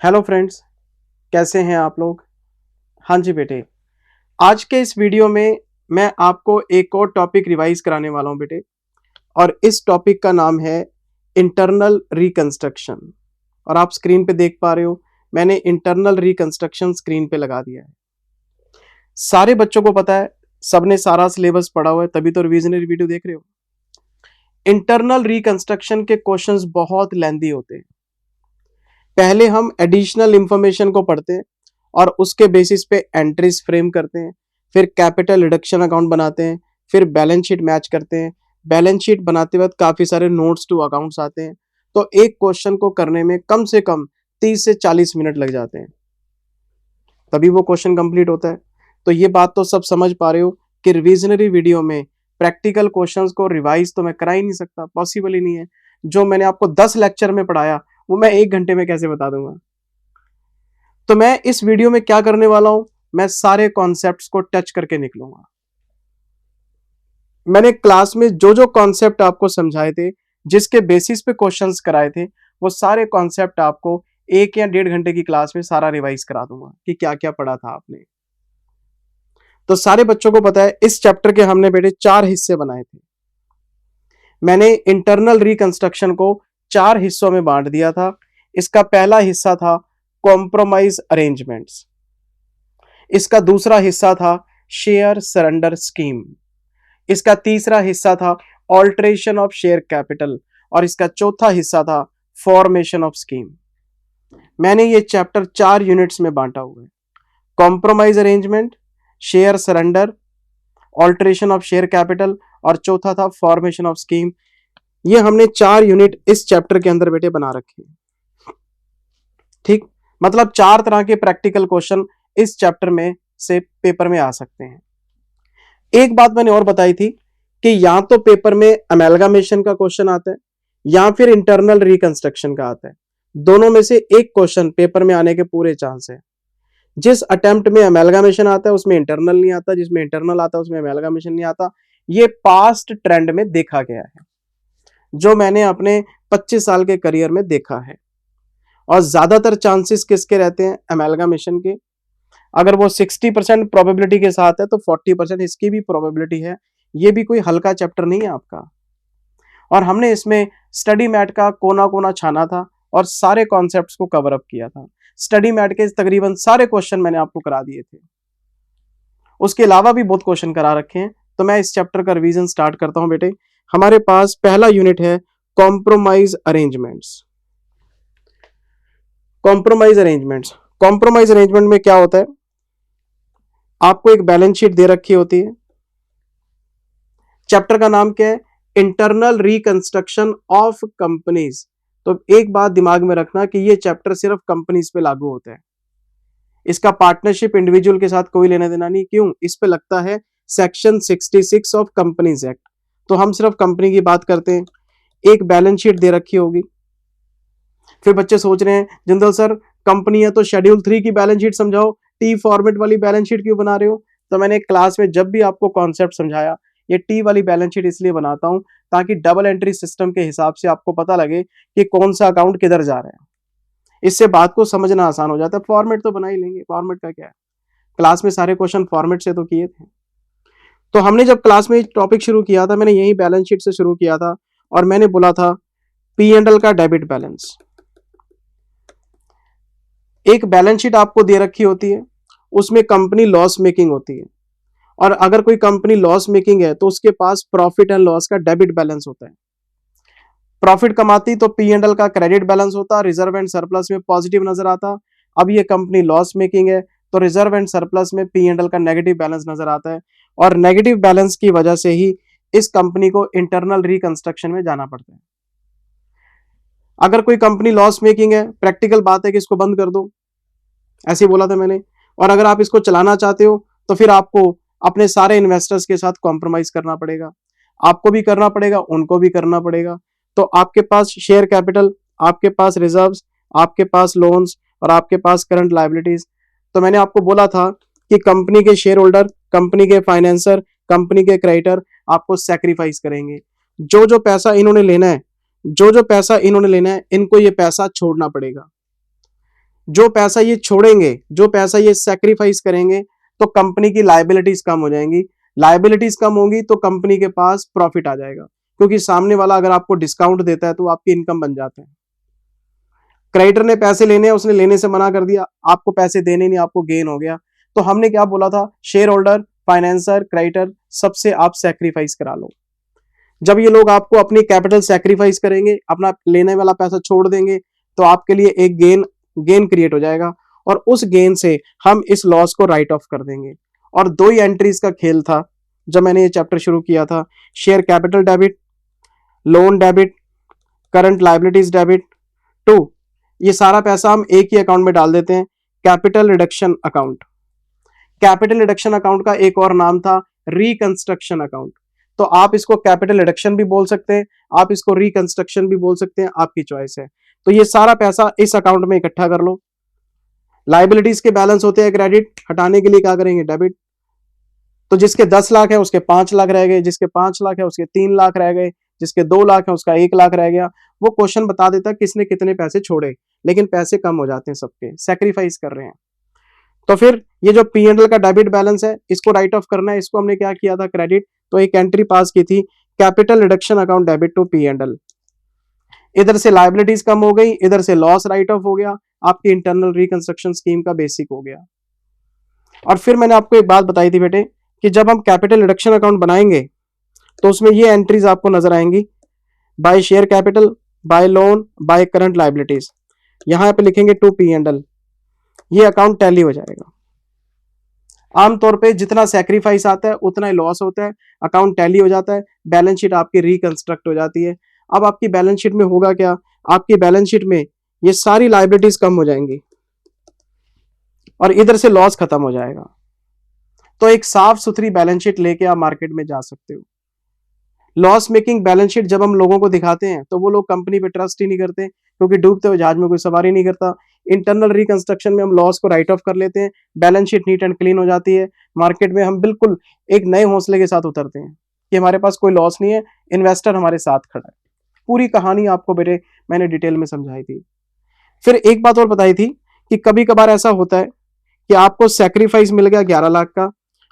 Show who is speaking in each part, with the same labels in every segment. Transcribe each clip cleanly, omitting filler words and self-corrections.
Speaker 1: Hello friends, कैसे हैं आप लोग। हाँ जी बेटे, आज के इस वीडियो में मैं आपको एक और टॉपिक रिवाइज कराने वाला हूं बेटे। और इस टॉपिक का नाम है इंटरनल रिकंस्ट्रक्शन। और आप स्क्रीन पे देख पा रहे हो, मैंने इंटरनल रिकंस्ट्रक्शन स्क्रीन पे लगा दिया है। सारे बच्चों को पता है, सबने सारा सिलेबस पढ़ा हुआ है, तभी तो रिविजनरी वीडियो देख रहे हो। इंटरनल रिकंस्ट्रक्शन के क्वेश्चंस बहुत लेंथी होते हैं। पहले हम एडिशनल इंफॉर्मेशन को पढ़ते हैं और उसके बेसिस पे एंट्रीज फ्रेम करते हैं, फिर कैपिटल रिडक्शन अकाउंट बनाते हैं, फिर बैलेंस शीट मैच करते हैं। बैलेंस शीट बनाते वक्त काफी सारे नोट्स टू अकाउंट्स आते हैं, तो एक क्वेश्चन को करने में कम से कम 30 से 40 मिनट लग जाते हैं, तभी वो क्वेश्चन कंप्लीट होता है। तो ये बात तो सब समझ पा रहे हो कि रिविजनरी वीडियो में प्रैक्टिकल क्वेश्चंस को रिवाइज तो मैं करा ही नहीं सकता, पॉसिबल ही नहीं है। जो मैंने आपको 10 लेक्चर में पढ़ाया वो मैं 1 घंटे में कैसे बता दूंगा। तो मैं इस वीडियो में क्या करने वाला हूं, मैं सारे कॉन्सेप्ट्स को टच करके निकलूंगा। मैंने क्लास में जो जो कॉन्सेप्ट आपको समझाए थे, जिसके बेसिस पे क्वेश्चंस कराए थे, वो सारे कॉन्सेप्ट आपको 1 या 1.5 घंटे की क्लास में सारा रिवाइज करा दूंगा कि क्या क्या पढ़ा था आपने। तो सारे बच्चों को पता है, इस चैप्टर के हमने बेटे 4 हिस्से बनाए थे। मैंने इंटरनल रिकंस्ट्रक्शन को 4 हिस्सों में बांट दिया था। इसका पहला हिस्सा था कॉम्प्रोमाइज अरेंजमेंट्स, इसका दूसरा हिस्सा था शेयर सरेंडर स्कीम, इसका तीसरा हिस्सा था ऑल्टरेशन ऑफ शेयर कैपिटल, और इसका चौथा हिस्सा था फॉर्मेशन ऑफ स्कीम। मैंने ये चैप्टर 4 यूनिट्स में बांटा हुआ है। Compromise arrangement, share surrender, alteration of share capital, और चौथा था फॉर्मेशन ऑफ स्कीम। ये हमने 4 यूनिट इस चैप्टर के अंदर बेटे बना रखे हैं। ठीक, मतलब 4 तरह के प्रैक्टिकल क्वेश्चन इस चैप्टर में से पेपर में आ सकते हैं। एक बात मैंने और बताई थी कि या तो पेपर में अमेलगामेशन का क्वेश्चन आता है या फिर इंटरनल रिकंस्ट्रक्शन का आता है। दोनों में से एक क्वेश्चन पेपर में आने के पूरे चांस है। जिस अटेम्प्ट में अमेलगामेशन आता है उसमें इंटरनल नहीं आता, जिसमें इंटरनल आता है उसमें अमेलगामेशन नहीं आता। ये पास्ट ट्रेंड में देखा गया है, जो मैंने अपने 25 साल के करियर में देखा है। और ज्यादातर चांसेस किसके रहते हैं, अमेलगामेशन के। अगर वो 60% प्रोबेबिलिटी के साथ है तो 40% इसकी भी प्रोबेबिलिटी है। ये भी कोई हल्का चैप्टर नहीं है आपका। और हमने इसमें स्टडी मैट का कोना कोना छाना था और सारे कॉन्सेप्ट्स को कवर अप किया था। स्टडी मैट के तकरीबन सारे क्वेश्चन मैंने आपको करा दिए थे। उसके अलावा भी बहुत क्वेश्चन करा रखे हैं। तो मैं इस चैप्टर का रिवीजन स्टार्ट करता हूं बेटे। हमारे पास पहला यूनिट है compromise arrangements. Compromise arrangements, compromise arrangement में क्या होता है, आपको एक बैलेंस शीट दे रखी होती है। चैप्टर का नाम क्या है, इंटरनल रिकंस्ट्रक्शन ऑफ कंपनीज। तो एक बात दिमाग में रखना कि ये चैप्टर सिर्फ कंपनीज पे लागू होता है। इसका पार्टनरशिप इंडिविजुअल के साथ कोई लेना देना नहीं। क्यों, इस पे लगता है सेक्शन 66 ऑफ कंपनीज एक्ट। तो हम सिर्फ कंपनी की बात करते हैं। एक बैलेंस शीट दे रखी होगी। फिर बच्चे सोच रहे हैं जिंदल सर कंपनी है तो शेड्यूल 3 की बैलेंस शीट समझाओ, टी फॉर्मेट वाली बैलेंस शीट क्यों बना रहे हो। तो मैंने क्लास में जब भी आपको कॉन्सेप्ट समझाया, ये टी वाली बैलेंस शीट इसलिए बनाता हूं ताकि डबल एंट्री सिस्टम के हिसाब से आपको पता लगे कि कौन सा अकाउंट किधर जा रहा है। इससे बात को समझना आसान हो जाता है। फॉर्मेट तो बना ही लेंगे, फॉर्मेट का क्या है, क्लास में सारे क्वेश्चन फॉर्मेट से तो किए थे। तो हमने जब क्लास में टॉपिक शुरू किया था, मैंने यही बैलेंस शीट से शुरू किया था और मैंने बोला था पी एंड एल का डेबिट बैलेंस। एक बैलेंस शीट आपको दे रखी होती है, उसमें कंपनी लॉस मेकिंग होती है, और अगर कोई कंपनी लॉस मेकिंग है तो उसके पास प्रॉफिट एंड लॉस का डेबिट बैलेंस होता है। प्रॉफिट कमाती तो पी एंड एल का क्रेडिट बैलेंस होता, रिजर्व एंड सरप्लस में पॉजिटिव नजर आता। अब ये कंपनी लॉस मेकिंग है तो रिजर्व एंड सरप्लस में पी एंड एल का नेगेटिव बैलेंस नजर आता है, और नेगेटिव बैलेंस की वजह से ही इस कंपनी को इंटरनल रिकंस्ट्रक्शन में जाना पड़ता है। अगर कोई कंपनी लॉस मेकिंग है, प्रैक्टिकल बात है कि इसको बंद कर दो, ऐसे बोला था मैंने। और अगर आप इसको चलाना चाहते हो तो फिर आपको अपने सारे इन्वेस्टर्स के साथ कॉम्प्रोमाइज करना पड़ेगा। आपको भी करना पड़ेगा, उनको भी करना पड़ेगा। तो आपके पास शेयर कैपिटल, आपके पास रिजर्व्स, आपके पास लोन्स, और आपके पास करंट लायबिलिटीज। तो मैंने आपको बोला था कि कंपनी के शेयर होल्डर, कंपनी के फाइनेंसर, कंपनी के क्रेडिटर आपको सैक्रिफाइस करेंगे। जो जो पैसा इन्होंने लेना है, जो जो पैसा इन्होंने लेना है, इनको ये पैसा छोड़ना पड़ेगा। जो पैसा ये छोड़ेंगे, जो पैसा ये सेक्रीफाइस करेंगे, तो कंपनी की लायबिलिटीज कम हो जाएंगी। लायबिलिटीज कम होंगी तो कंपनी के पास प्रॉफिट आ जाएगा, क्योंकि सामने वाला अगर आपको डिस्काउंट देता है तो आपकी इनकम बन जाता है। क्रेडिटर ने पैसे लेने हैं, उसने लेने से मना कर दिया, आपको पैसे देने नहीं, आपको गेन हो गया। तो हमने क्या बोला था, शेयर होल्डर, फाइनेंसर, क्रेडिटर, सबसे आप सेक्रीफाइस करा लो। जब ये लोग आपको अपनी कैपिटल सेक्रीफाइस करेंगे, अपना लेने वाला पैसा छोड़ देंगे, तो आपके लिए एक गेन क्रिएट हो जाएगा, और उस गेन से हम इस लॉस को राइट ऑफ कर देंगे। और दो ही एंट्रीज का खेल था जब मैंने ये चैप्टर शुरू किया था, share capital debit, loan debit, current liabilities debit. To, ये सारा पैसा हम एक ही अकाउंट में डाल देते हैं, capital reduction account. Capital reduction account का एक और नाम था रिकंस्ट्रक्शन अकाउंट। तो आप इसको कैपिटल रिडक्शन भी बोल सकते हैं, आप इसको रिकंस्ट्रक्शन भी बोल सकते हैं, आपकी चॉइस है। तो ये सारा पैसा इस अकाउंट में इकट्ठा कर लो। लायबिलिटीज के बैलेंस होते हैं क्रेडिट, हटाने के लिए क्या करेंगे, डेबिट। तो जिसके 10 लाख है उसके 5 लाख रह गए, जिसके 5 लाख है उसके 3 लाख रह गए, जिसके 2 लाख है उसका 1 लाख रह गया। वो क्वेश्चन बता देता किसने कितने पैसे छोड़े, लेकिन पैसे कम हो जाते हैं सबके, सेक्रीफाइस कर रहे हैं। तो फिर ये जो P&L का डेबिट बैलेंस है, इसको राइट ऑफ करना है, इसको हमने क्या किया था, क्रेडिट। तो एक एंट्री पास की थी, capital reduction account debit to P&L। इधर से लायबिलिटीज कम हो गई, इधर से लॉस राइट ऑफ हो गया, आपकी इंटरनल रिकंस्ट्रक्शन स्कीम का बेसिक हो गया। और फिर मैंने आपको एक बात बताई थी बेटे, कि जब हम कैपिटल रिडक्शन अकाउंट बनाएंगे तो उसमें ये एंट्रीज आपको नजर आएंगी, by share capital, by loan, by current liabilities. यहां पे लिखेंगे टू P&L, ये अकाउंट टैली हो जाएगा। आमतौर पे जितना सेक्रीफाइस आता है उतना ही लॉस होता है, अकाउंट टैली हो जाता है, बैलेंस शीट आपकी रिकंस्ट्रक्ट हो जाती है। अब आपकी बैलेंस शीट में होगा क्या, आपकी बैलेंस शीट में ये सारी लायबिलिटीज कम हो जाएंगी और इधर से लॉस खत्म हो जाएगा। तो एक साफ सुथरी बैलेंस शीट लेके आप मार्केट में जा सकते हो। लॉस मेकिंग बैलेंस शीट जब हम लोगों को दिखाते हैं तो वो लोग कंपनी पे ट्रस्ट ही नहीं करते, क्योंकि डूबते हुए जहाज में कोई सवारी नहीं करता। इंटरनल रिकंस्ट्रक्शन में हम लॉस को राइट ऑफ कर लेते हैं, balance sheet neat and clean हो जाती है, मार्केट में हम बिल्कुल एक नए हौसले के साथ उतरते हैं कि हमारे पास कोई लॉस नहीं है, इन्वेस्टर हमारे साथ खड़ा है। पूरी कहानी आपको बेटे मैंने डिटेल में समझाई थी। फिर एक बात और बताई थी कि कभी कभार ऐसा होता है कि आपको सेक्रीफाइस मिल गया 11 लाख का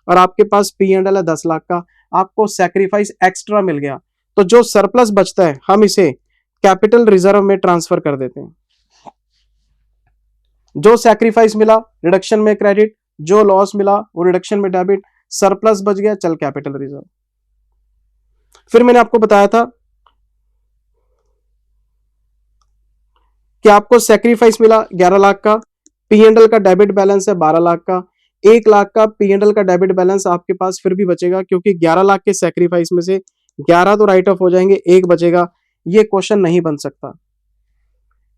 Speaker 1: और आपके पास P&L है 10 लाख का, आपको सेक्रीफाइस एक्स्ट्रा मिल गया, तो जो सरप्लस बचता है हम इसे कैपिटल रिजर्व में ट्रांसफर कर देते हैं। जो सेक्रीफाइस मिला रिडक्शन में क्रेडिट, जो लॉस मिला वो रिडक्शन में डेबिट, सरप्लस बच गया, चल कैपिटल रिजर्व। फिर मैंने आपको बताया था कि आपको सेक्रीफाइस मिला 11 लाख का, P&L का डेबिट बैलेंस है 12 लाख का, 1 लाख का P&L का डेबिट बैलेंस आपके पास फिर भी बचेगा, क्योंकि 11 लाख के सेक्रीफाइस में से 11 तो राइट ऑफ हो जाएंगे, 1 बचेगा। ये क्वेश्चन नहीं बन सकता,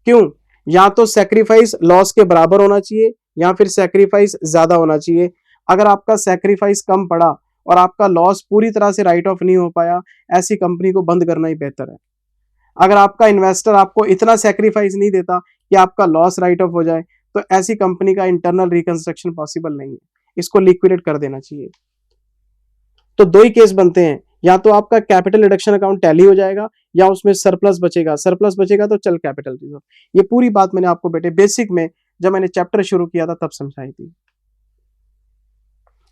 Speaker 1: क्यों, या तो सेक्रीफाइस लॉस के बराबर होना चाहिए या फिर सेक्रीफाइस ज्यादा होना चाहिए। अगर आपका सेक्रीफाइस कम पड़ा और आपका लॉस पूरी तरह से राइट ऑफ नहीं हो पाया, ऐसी कंपनी को बंद करना ही बेहतर है। अगर आपका इन्वेस्टर आपको इतना सेक्रीफाइस नहीं देता कि आपका लॉस राइट ऑफ हो जाए, तो ऐसी कंपनी का इंटरनल रिकंस्ट्रक्शन पॉसिबल नहीं है, इसको लिक्विडेट कर देना चाहिए। तो दो ही केस बनते हैं, या तो आपका कैपिटल रिडक्शन अकाउंट टैली हो जाएगा या उसमें सरप्लस बचेगा, सरप्लस बचेगा तो चल कैपिटल रिजर्व। ये पूरी बात मैंने आपको बेटे बेसिक में जब मैंने चैप्टर शुरू किया था तब समझाई थी।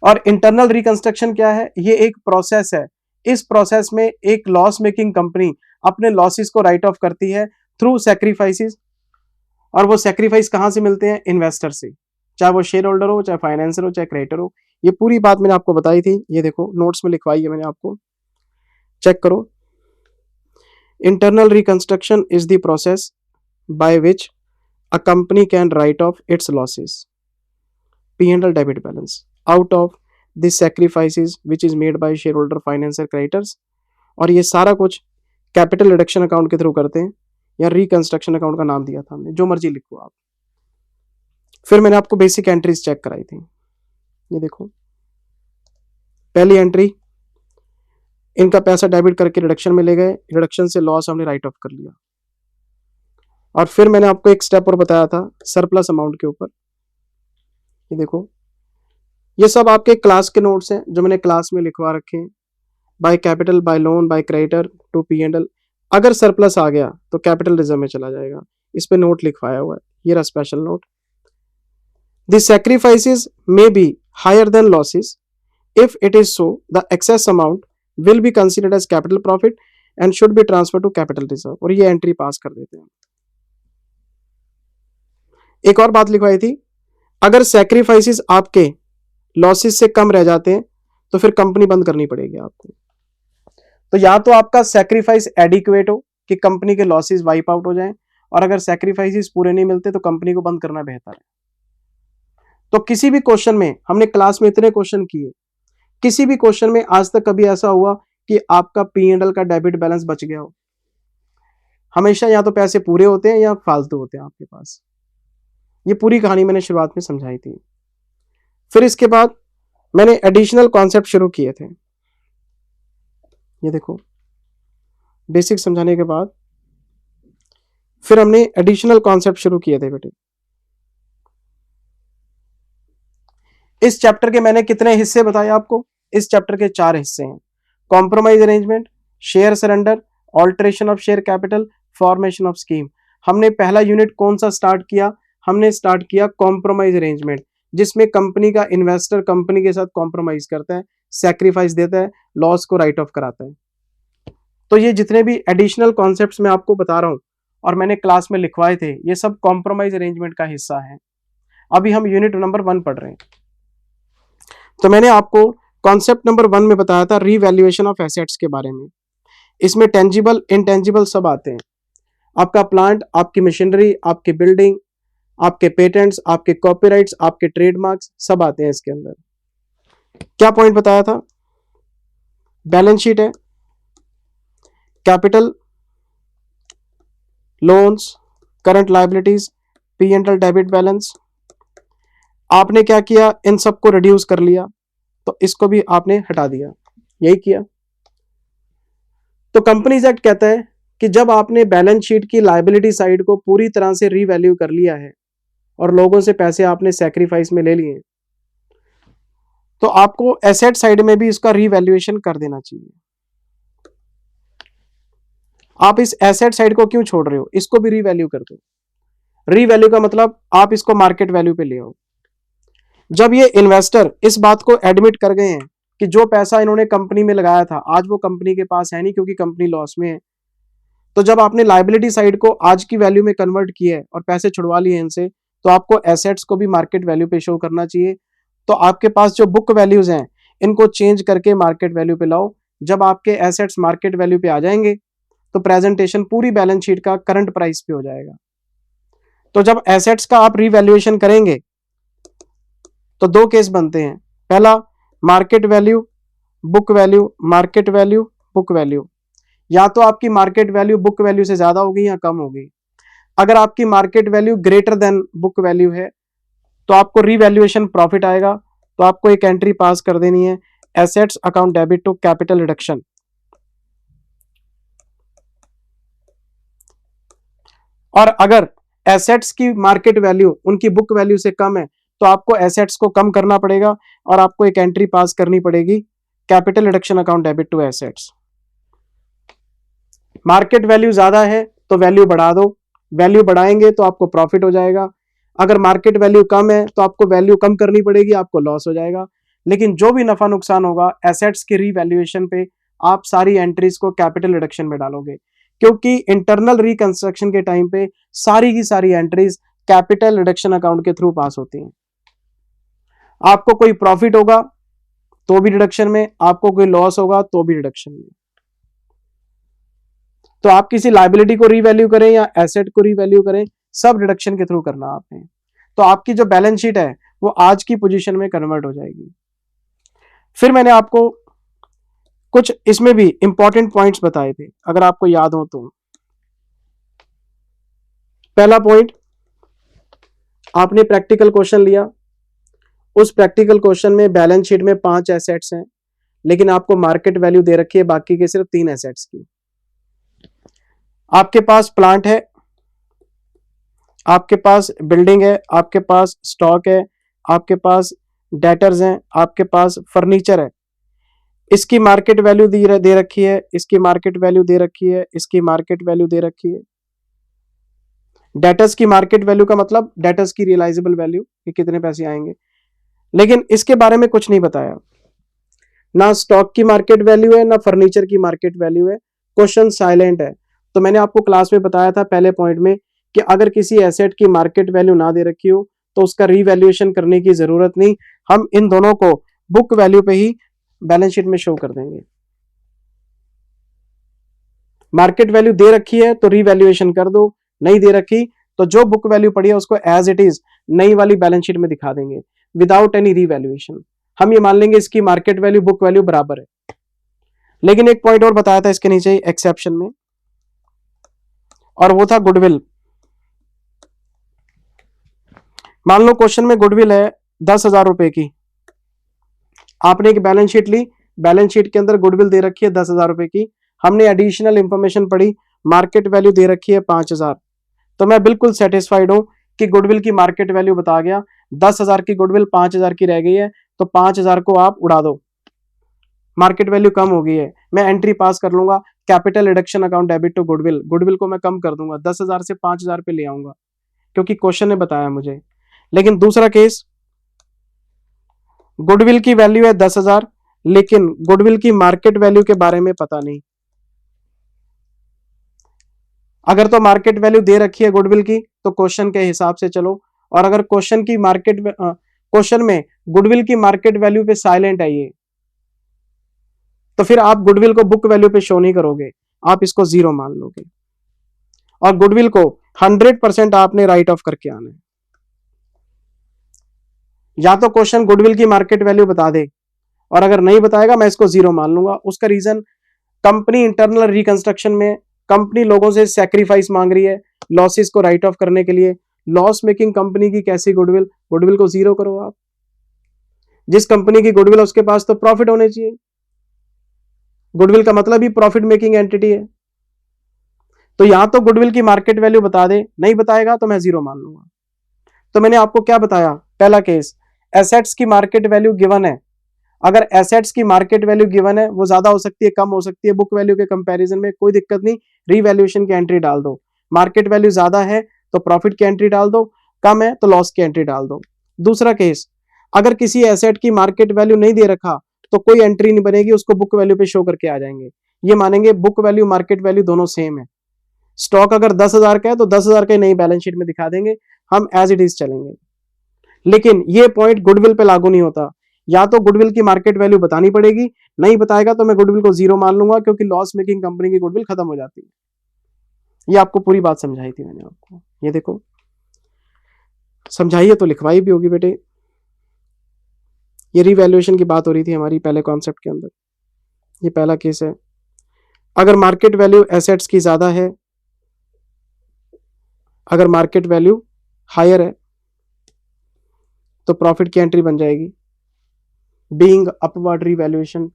Speaker 1: और इंटरनल रिकंस्ट्रक्शन क्या है, ये एक प्रोसेस है। इस प्रोसेस में एक लॉस मेकिंग कंपनी अपने लॉसेस को राइट ऑफ करती है थ्रू सेक्रीफाइसेस, और वो सेक्रीफाइस कहां से मिलते हैं, इन्वेस्टर से, चाहे वो शेयर होल्डर हो, चाहे फाइनेंसर हो, चाहे क्रेडिटर हो। ये पूरी बात मैंने आपको बताई थी, ये देखो नोट्स में लिखवाई है मैंने आपको, चेक करो। Internal reconstruction is the process by which a company can write of its losses, P&L debit balance out of this sacrifices which is made by shareholder, financier, creditors। और ये सारा कुछ कैपिटल रिडक्शन अकाउंट के through करते हैं, या reconstruction account का नाम दिया था हमने, जो मर्जी लिखो आप। फिर मैंने आपको बेसिक एंट्रीज चेक कराई थी, ये देखो। पहली एंट्री, इनका पैसा डेबिट करके रिडक्शन में ले गए, रिडक्शन से लॉस हमने राइट ऑफ कर लिया। और फिर मैंने आपको एक स्टेप और बताया था सरप्लस अमाउंट के ऊपर, ये देखो। ये सब आपके क्लास के नोट्स हैं जो मैंने क्लास में लिखवा रखे हैं, by capital, by loan, by creditor to P&L। अगर सरप्लस आ गया तो कैपिटल रिजर्व में चला जाएगा, इस पे नोट लिखवाया हुआ है, ये रहा special note, the sacrifices may be higher than losses. If it is so, the excess amount will be considered as capital profit and should be transferred to capital reserve. और ये एंट्री पास कर देते हैं. एक और बात लिखवाई थी, अगर सैक्रिफाइसेस आपके लॉसेस से कम रह जाते हैं तो फिर कंपनी बंद करनी पड़ेगी आपको. तो या तो आपका सैक्रिफाइस एडिक्वेट हो कि कंपनी के लॉसेस वाइप आउट हो जाएं, और अगर सैक्रिफाइसेस पूरे नहीं मिलते तो कंपनी को बंद करना बेहतर है. तो किसी भी क्वेश्चन में, हमने क्लास में इतने क्वेश्चन किए, किसी भी क्वेश्चन में आज तक कभी ऐसा हुआ कि आपका P&L का डेबिट बैलेंस बच गया हो? हमेशा या तो पैसे पूरे होते हैं या फालतू होते हैं आपके पास. ये पूरी कहानी मैंने शुरुआत में समझाई थी. फिर इसके बाद मैंने एडिशनल कॉन्सेप्ट शुरू किए थे. ये देखो, बेसिक समझाने के बाद फिर हमने एडिशनल कॉन्सेप्ट शुरू किए थे बेटे. इस चैप्टर के मैंने कितने हिस्से बताए आपको? इस चैप्टर के 4 हिस्से हैं. Compromise arrangement, share surrender, alteration of share capital, formation of scheme. हमने पहला यूनिट कौन सा स्टार्ट किया? हमने स्टार्ट किया कॉम्प्रोमाइज अरेंजमेंट, जिसमें कंपनी का इन्वेस्टर कंपनी के साथ कॉम्प्रोमाइज करता है, सैक्रिफाइस देता है, लॉस को राइट ऑफ कराता है. तो ये जितने भी एडिशनल कॉन्सेप्ट्स मैं आपको बता रहा हूं और मैंने क्लास में लिखवाए थे, ये सब कॉम्प्रोमाइज अरेंजमेंट का हिस्सा है. अभी हम यूनिट नंबर 1 पढ़ रहे हैं. तो मैंने आपको कॉन्सेप्ट नंबर 1 में बताया था रीवैल्यूएशन ऑफ एसेट्स के बारे में. इसमें टेंजिबल इनटेंजिबल सब आते हैं. आपका प्लांट, आपकी मशीनरी, आपकी बिल्डिंग, आपके पेटेंट्स, आपके कॉपीराइट्स, आपके ट्रेडमार्क्स सब आते हैं इसके अंदर. क्या पॉइंट बताया था? बैलेंस शीट है, capital, loans, current liabilities, P&L debit balance. आपने क्या किया? इन सबको रिड्यूस कर लिया, तो इसको भी आपने हटा दिया. यही किया. तो कंपनीज एक्ट कहता है कि जब आपने बैलेंस शीट की लायबिलिटी साइड को पूरी तरह से रीवैल्यू कर लिया है और लोगों से पैसे आपने सैक्रिफाइस में ले लिए, तो आपको एसेट साइड में भी इसका रीवैल्यूएशन कर देना चाहिए. आप इस एसेट साइड को क्यों छोड़ रहे हो? इसको भी रीवैल्यू कर दो. रीवैल्यू का मतलब आप इसको मार्केट वैल्यू पे ले आओ. जब ये इन्वेस्टर इस बात को एडमिट कर गए हैं कि जो पैसा इन्होंने कंपनी में लगाया था आज वो कंपनी के पास है नहीं क्योंकि कंपनी लॉस में है, तो जब आपने लायबिलिटी साइड को आज की वैल्यू में कन्वर्ट किया है और पैसे छुड़वा लिए इनसे, तो आपको एसेट्स को भी मार्केट वैल्यू पे शो करना चाहिए. तो आपके पास जो बुक वैल्यूज हैं इनको चेंज करके मार्केट वैल्यू पे लाओ. जब आपके एसेट्स मार्केट वैल्यू पे आ जाएंगे तो प्रेजेंटेशन पूरी बैलेंस शीट का करंट प्राइस पे हो जाएगा. तो जब एसेट्स का आप रीवैल्यूएशन करेंगे तो 2 केस बनते हैं. पहला, market value, book value, market value, book value. या तो आपकी मार्केट वैल्यू बुक वैल्यू से ज्यादा होगी या कम होगी. अगर आपकी market value greater than book value है तो आपको रीवैल्यूएशन प्रॉफिट आएगा. तो आपको एक एंट्री पास कर देनी है, assets account debit to capital reduction. और अगर एसेट्स की मार्केट वैल्यू उनकी बुक वैल्यू से कम है तो आपको एसेट्स को कम करना पड़ेगा और आपको एक एंट्री पास करनी पड़ेगी, capital reduction account debit to assets. Market value ज्यादा है तो वैल्यू बढ़ा दो, वैल्यू बढ़ाएंगे तो आपको प्रॉफिट हो जाएगा. अगर मार्केट वैल्यू कम है तो आपको वैल्यू कम करनी पड़ेगी, आपको लॉस हो जाएगा. लेकिन जो भी नफा नुकसान होगा एसेट्स की रीवैल्यूएशन पे आप सारी एंट्रीज को कैपिटल रिडक्शन में डालोगे, क्योंकि इंटरनल रिकंस्ट्रक्शन के टाइम पे सारी की सारी एंट्रीज कैपिटल रिडक्शन अकाउंट के थ्रू पास होती हैं. आपको कोई प्रॉफिट होगा तो भी रिडक्शन में, आपको कोई लॉस होगा तो भी रिडक्शन में. तो आप किसी लायबिलिटी को रीवैल्यू करें या एसेट को रीवैल्यू करें, सब रिडक्शन के थ्रू करना आपने. तो आपकी जो बैलेंस शीट है वो आज की पोजीशन में कन्वर्ट हो जाएगी. फिर मैंने आपको कुछ इसमें भी इंपॉर्टेंट पॉइंट्स बताए थे, अगर आपको याद हो तो. पहला पॉइंट, आपने प्रैक्टिकल क्वेश्चन लिया, उस प्रैक्टिकल क्वेश्चन में बैलेंस शीट में 5 एसेट्स हैं लेकिन आपको मार्केट वैल्यू दे रखी है बाकी के सिर्फ 3 एसेट्स की. आपके पास प्लांट है, आपके पास बिल्डिंग है, आपके पास स्टॉक है, आपके पास डेटर्स हैं, आपके पास फर्नीचर है. इसकी मार्केट वैल्यू दे रखी है, इसकी मार्केट वैल्यू दे रखी है, इसकी मार्केट वैल्यू दे रखी है. डेटर्स की मार्केट वैल्यू का मतलब डेटर्स की रियलाइजेबल वैल्यू, कि कितने पैसे आएंगे, लेकिन इसके बारे में कुछ नहीं बताया। ना स्टॉक की मार्केट वैल्यू है, ना फर्नीचर की मार्केट वैल्यू है, क्वेश्चन साइलेंट है। तो मैंने आपको क्लास में बताया था पहले पॉइंट में कि अगर किसी एसेट की मार्केट वैल्यू ना दे रखी हो तो उसका रीवैल्यूएशन करने की जरूरत नहीं, हम इन दोनों को बुक वैल्यू पे ही बैलेंस शीट में शो कर देंगे। मार्केट वैल्यू दे रखी है तो रीवैल्यूएशन कर दो, नहीं दे रखी तो जो बुक वैल्यू पड़ी है उसको एज इट इज नई वाली बैलेंस शीट में दिखा देंगे विदाउट एनी रीवैल्यूएशन। हम ये मान लेंगे इसकी मार्केट वैल्यू बुक वैल्यू बराबर है। लेकिन एक पॉइंट और बताया था इसके नीचे एक्सेप्शन में, और वो था गुडविल। मान लो क्वेश्चन में गुडविल है 10,000 रुपए की, आपने एक बैलेंस शीट ली, बैलेंस शीट के अंदर गुडविल दे रखी है 10,000 रुपए की, हमने एडिशनल इंफॉर्मेशन पढ़ी, मार्केट वैल्यू दे रखी है 5,000, तो मैं बिल्कुल सेटिस्फाइड हूं कि गुडविल की मार्केट वैल्यू बता गया, 10,000 की गुडविल 5,000 की रह गई है, तो 5,000 को आप उड़ा दो, मार्केट वैल्यू कम हो गई है, मैं एंट्री पास कर लूंगा, capital reduction account debit to goodwill, goodwill को मैं कम कर दूंगा, 10,000 से 5,000 पे ले आऊंगा, क्योंकि क्वेश्चन ने बताया मुझे। लेकिन दूसरा केस, गुडविल की वैल्यू है 10,000, लेकिन गुडविल की मार्केट वैल्यू के बारे में पता नहीं। अगर तो मार्केट वैल्यू दे रखी है गुडविल की तो क्वेश्चन के हिसाब से चलो, और अगर क्वेश्चन में गुडविल की मार्केट वैल्यू पे साइलेंट है ये, तो फिर आप गुडविल को बुक वैल्यू पे शो नहीं करोगे, आप इसको 0 मान लोगे, और गुडविल को 100% आपने राइट ऑफ करके आना है। या तो क्वेश्चन गुडविल की मार्केट वैल्यू बता दे, और अगर नहीं बताएगा मैं इसको 0 मान लूंगा। उसका रीजन, कंपनी इंटरनल रिकंस्ट्रक्शन में कंपनी लोगों से सैक्रिफाइस मांग रही है लॉसेस को राइट ऑफ करने के लिए। लॉस मेकिंग कंपनी की कैसी गुडविल, गुडविल को 0 करो आप। जिस कंपनी की गुडविल है उसके पास तो प्रॉफिट होने चाहिए, गुडविल का मतलब ही प्रॉफिट मेकिंग एंटिटी है। तो यहां तो गुडविल की मार्केट वैल्यू बता दे, नहीं बताएगा तो मैं 0 मान लूंगा। तो मैंने आपको क्या बताया, पहला केस, एसेट्स की मार्केट वैल्यू गिवन है, अगर एसेट्स की मार्केट वैल्यू गिवन है, वो ज्यादा हो सकती है कम हो सकती है बुक वैल्यू के कंपैरिजन में, कोई दिक्कत नहीं, रीवैल्यूएशन की एंट्री डाल दो। मार्केट वैल्यू ज्यादा है तो प्रॉफिट की एंट्री डाल दो, कम है तो लॉस की एंट्री डाल दो। दूसरा केस, अगर किसी एसेट की मार्केट वैल्यू नहीं दे रखा तो कोई एंट्री नहीं बनेगी, उसको बुक वैल्यू पे शो करके आ जाएंगे। ये मानेंगे बुक वैल्यू मार्केट वैल्यू दोनों सेम है। स्टॉक अगर 10,000 का है तो 10,000 का नई बैलेंस शीट में दिखा देंगे, हम एज इट इज चलेंगे। लेकिन ये पॉइंट गुडविल पे लागू नहीं होता, या तो गुडविल की मार्केट वैल्यू बतानी पड़ेगी, नहीं बताएगा तो मैं गुडविल को 0 मान लूंगा, क्योंकि लॉस मेकिंग कंपनी की गुडविल खत्म हो जाती है। ये आपको पूरी बात समझाई थी मैंने आपको, ये देखो समझाइए तो लिखवाई भी होगी बेटे। ये रिवैल्यूएशन की बात हो रही थी हमारी पहले कॉन्सेप्ट के अंदर। ये पहला केस है, अगर मार्केट वैल्यू एसेट्स की ज्यादा है, अगर मार्केट वैल्यू हायर है तो प्रॉफिट की एंट्री बन जाएगी, being upward revaluation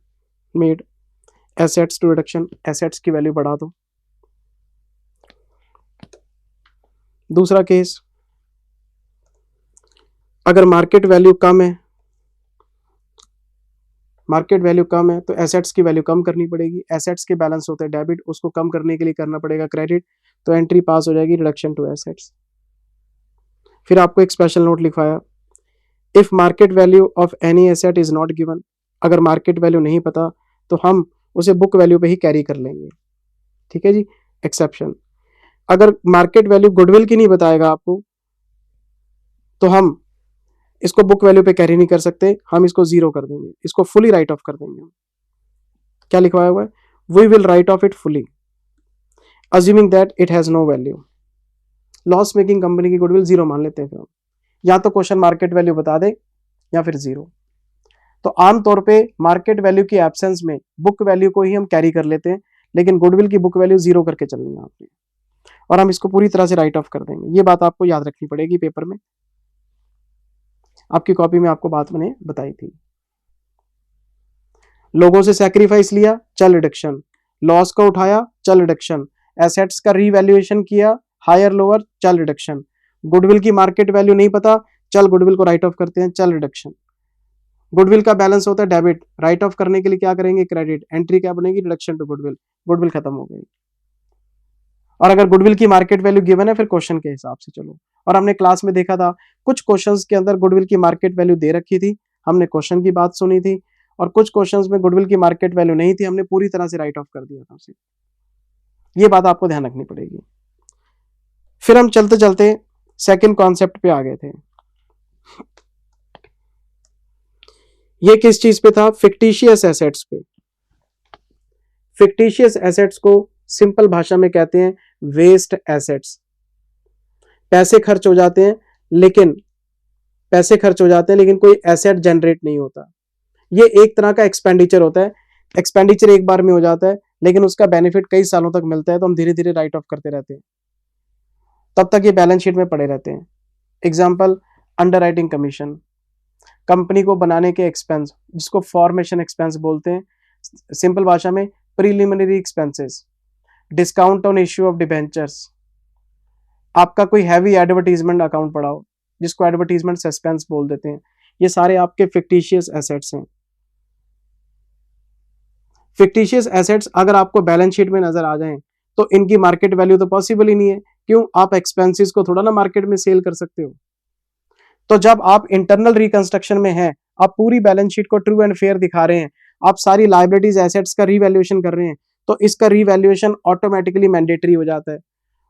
Speaker 1: made, assets to reduction, assets की वैल्यू बढ़ा दो। दूसरा केस, अगर मार्केट वैल्यू कम है, मार्केट वैल्यू कम है तो एसेट्स की वैल्यू कम करनी पड़ेगी, एसेट्स के बैलेंस होते हैं डेबिट, उसको कम करने के लिए करना पड़ेगा क्रेडिट, तो एंट्री पास हो जाएगी रिडक्शन टू एसेट्स। फिर आपको एक स्पेशल नोट लिखवाया, if market value of any asset is not given, अगर मार्केट वैल्यू नहीं पता तो हम उसे बुक वैल्यू पे ही कैरी कर लेंगे, ठीक है जी। एक्सेप्शन, अगर मार्केट वैल्यू गुडविल की नहीं बताएगा आपको तो हम इसको बुक वैल्यू पे कैरी नहीं कर सकते, हम इसको 0 कर देंगे, इसको फुली राइट ऑफ कर देंगे। क्या लिखवाया हुआ है, we will write off it fully assuming that it has no value. Loss making company की गुडविल 0 मान लेते हैं फिर हम, या तो क्वेश्चन मार्केट वैल्यू बता दे या फिर 0। तो आमतौर पे मार्केट वैल्यू की एब्सेंस में बुक वैल्यू को ही हम कैरी कर लेते हैं, लेकिन गुडविल की बुक वैल्यू 0 करके चलनी है आपने, और हम इसको पूरी तरह से राइट ऑफ कर देंगे। ये बात आपको याद रखनी पड़ेगी पेपर में, आपकी कॉपी में आपको बात मैंने बताई थी। लोगों से सैक्रिफाइस लिया, चल रिडक्शन, लॉस को उठाया, चल रिडक्शन, एसेट्स का रीवैल्यूएशन किया, हायर लोअर, चल रिडक्शन, गुडविल की मार्केट वैल्यू नहीं पता, चल गुडविल को राइट ऑफ करते हैं, चल रिडक्शन। गुडविल का बैलेंस होता है डेबिट, राइट ऑफ करने के लिए क्या करेंगे क्रेडिट, एंट्री क्या बनेगी रिडक्शन टू गुडविल, गुडविल खत्म हो गई। और अगर गुडविल की मार्केट वैल्यू गिवन है फिर क्वेश्चन के हिसाब से चलो। और हमने क्लास में देखा था कुछ क्वेश्चंस के अंदर गुडविल की मार्केट वैल्यू दे रखी थी, हमने क्वेश्चन की बात सुनी थी, और कुछ क्वेश्चंस में गुडविल की मार्केट वैल्यू नहीं थी, हमने पूरी तरह से राइट ऑफ कर दिया था उसे। ये बात आपको ध्यान रखनी पड़ेगी। फिर हम चलते चलते सेकंड कॉन्सेप्ट पे आ गए थे। ये किस चीज पे था? फिक्टिशियस एसेट्स पे। फिक्टिशियस एसेट्स को सिंपल भाषा में कहते हैं वेस्ट एसेट्स। पैसे खर्च हो जाते हैं लेकिन कोई एसेट जनरेट नहीं होता। ये एक तरह का एक्सपेंडिचर होता है। एक्सपेंडिचर एक बार में हो जाता है लेकिन उसका बेनिफिट कई सालों तक मिलता है, तो हम धीरे धीरे राइट ऑफ करते रहते हैं, तब तक ये बैलेंस शीट में पड़े रहते हैं। एग्जाम्पल, अंडरराइटिंग कमीशन, कंपनी को बनाने के एक्सपेंस जिसको फॉर्मेशन एक्सपेंस बोलते हैं, सिंपल भाषा में preliminary expenses, discount on issue of debentures, आपका कोई हैवी एडवर्टीजमेंट अकाउंट पड़ा हो जिसको एडवर्टीजमेंट सस्पेंस बोल देते हैं, ये सारे आपके फिक्टिशियस एसेट्स हैं। फिक्टिशियस एसेट्स अगर आपको बैलेंस शीट में नजर आ जाएं तो इनकी मार्केट वैल्यू तो पॉसिबल ही नहीं है। क्यों? आप एक्सपेंसेस को थोड़ा ना मार्केट में सेल कर सकते हो। तो जब आप इंटरनल रिकंस्ट्रक्शन में हैं, आप पूरी बैलेंस शीट को ट्रू एंड फेयर दिखा रहे हैं, आप सारी लाइबिलिटीज एसेट्स का रीवैल्यूएशन कर रहे हैं, तो इसका रीवैल्यूएशन ऑटोमेटिकली मैंडेटरी हो जाता है।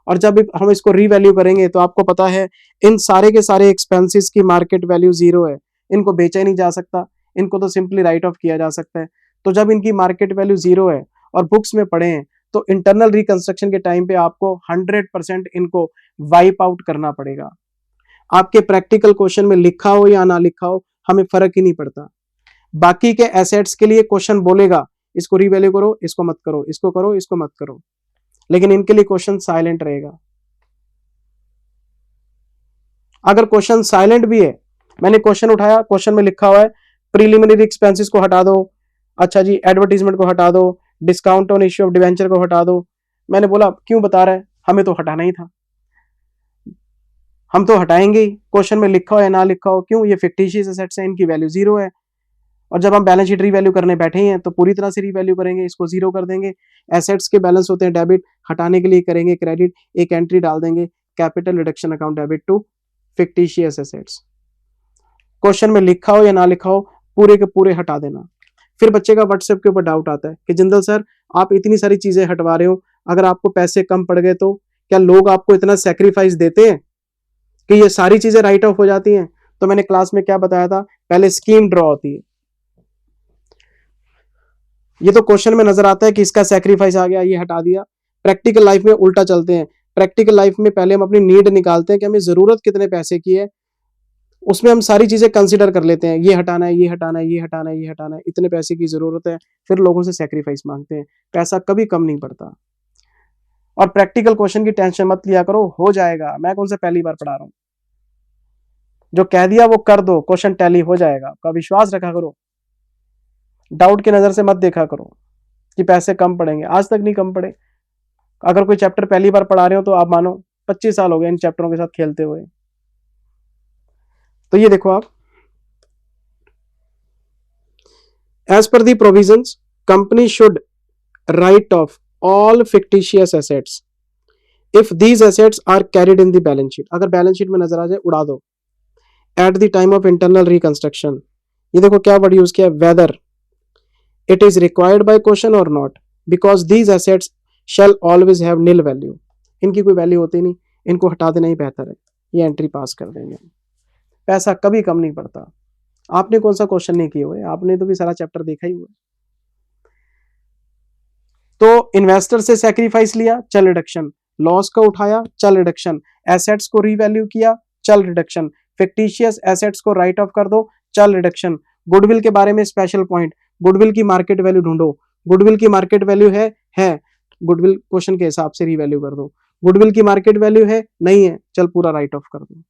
Speaker 1: और जब हम इसको रीवैल्यू करेंगे तो आपको पता है इन सारे के सारे एक्सपेंसेस की मार्केट वैल्यू जीरो है, इनको बेचा ही नहीं जा सकता, इनको तो सिंपली राइट ऑफ किया जा सकता है। तो जब इनकी मार्केट वैल्यू जीरो है और बुक्स में पड़े हैं तो इंटरनल रिकंस्ट्रक्शन के टाइम पे आपको 100% इनको वाइप आउट करना पड़ेगा। आपके प्रैक्टिकल क्वेश्चन में लिखा हो या ना लिखा हो हमें फर्क ही नहीं पड़ता। बाकी के एसेट्स के लिए क्वेश्चन बोलेगा इसको रीवैल्यू करो, इसको मत करो, इसको करो, इसको मत करो, लेकिन इनके लिए क्वेश्चन साइलेंट रहेगा। अगर क्वेश्चन साइलेंट भी है, मैंने क्वेश्चन उठाया, क्वेश्चन में लिखा हुआ है प्रीलिमिनरी एक्सपेंसेस को हटा दो, अच्छा जी एडवर्टीजमेंट को हटा दो, discount on issue of debenture को हटा दो, मैंने बोला क्यों बता रहा है, हमें तो हटाना ही था, हम तो हटाएंगे ही, क्वेश्चन में लिखा हो या ना लिखा हो। क्यों? ये फिक्टिशियस एसेट्स हैं, इनकी वैल्यू जीरो है, और जब हम बैलेंस शीट रीवैल्यू करने बैठे हैं तो पूरी तरह से रीवैल्यू करेंगे, इसको जीरो कर देंगे। एसेट्स के बैलेंस होते हैं डेबिट, हटाने के लिए करेंगे क्रेडिट, एक एंट्री डाल देंगे capital reduction account debit to fictitious assets. Question में लिखा हो या ना लिखा हो पूरे के पूरे हटा देना। फिर बच्चे का व्हाट्सएप के ऊपर डाउट आता है कि जिंदल सर आप इतनी सारी चीजें हटवा रहे हो, अगर आपको पैसे कम पड़ गए तो क्या लोग आपको इतना सेक्रीफाइस देते हैं कि ये सारी चीजें राइट ऑफ हो जाती हैं? तो मैंने क्लास में क्या बताया था, पहले स्कीम ड्रॉ होती है। ये तो क्वेश्चन में नजर आता है कि इसका सैक्रिफाइस आ गया, ये हटा दिया। प्रैक्टिकल लाइफ में उल्टा चलते हैं। प्रैक्टिकल लाइफ में पहले हम अपनी नीड निकालते हैं कि हमें जरूरत कितने पैसे की है, उसमें हम सारी चीजें कंसिडर कर लेते हैं, ये हटाना है, ये हटाना है, ये हटाना है, ये हटाना है, इतने पैसे की जरूरत है, फिर लोगों से सैक्रिफाइस मांगते हैं। पैसा कभी कम नहीं पड़ता। और प्रैक्टिकल क्वेश्चन की टेंशन मत लिया करो, हो जाएगा। मैं कौन सा पहली बार पढ़ा रहा हूं, जो कह दिया वो कर दो, क्वेश्चन टैली हो जाएगा, आपका विश्वास रखा करो। डाउट की नजर से मत देखा करो कि पैसे कम पड़ेंगे, आज तक नहीं कम पड़े। अगर कोई चैप्टर पहली बार पढ़ा रहे हो तो आप मानो 25 साल हो गए इन चैप्टरों के साथ खेलते हुए। तो ये देखो आप, as per the provisions company should write off all fictitious assets if these assets are carried in the balance sheet. अगर बैलेंस शीट में नजर आ जाए उड़ा दो। At the time of internal reconstruction, ये देखो क्या वर्ड यूज किया, whether it is required by question और not, because these assets shall always have nil value. इनकी कोई वैल्यू होती नहीं, इनको हटा देना ही बेहतर है, ये एंट्री पास कर देंगे। पैसा कभी कम नहीं पड़ता। आपने कौन सा क्वेश्चन नहीं किए हुए, आपने तो भी सारा चैप्टर देखा ही हुआ। तो इन्वेस्टर से सैक्रिफाइस लिया, चल रिडक्शन, लॉस का उठाया, चल रिडक्शन, एसेट्स को रीवैल्यू किया, चल रिडक्शन, फिक्टिशियस एसेट्स को राइट ऑफ कर दो, चल रिडक्शन। गुडविल के बारे में स्पेशल पॉइंट, गुडविल की मार्केट वैल्यू ढूंढो, गुडविल की मार्केट वैल्यू है, गुडविल क्वेश्चन के हिसाब से रीवैल्यू कर दो। गुडविल की मार्केट वैल्यू है, नहीं है, चल पूरा राइट ऑफ कर दो,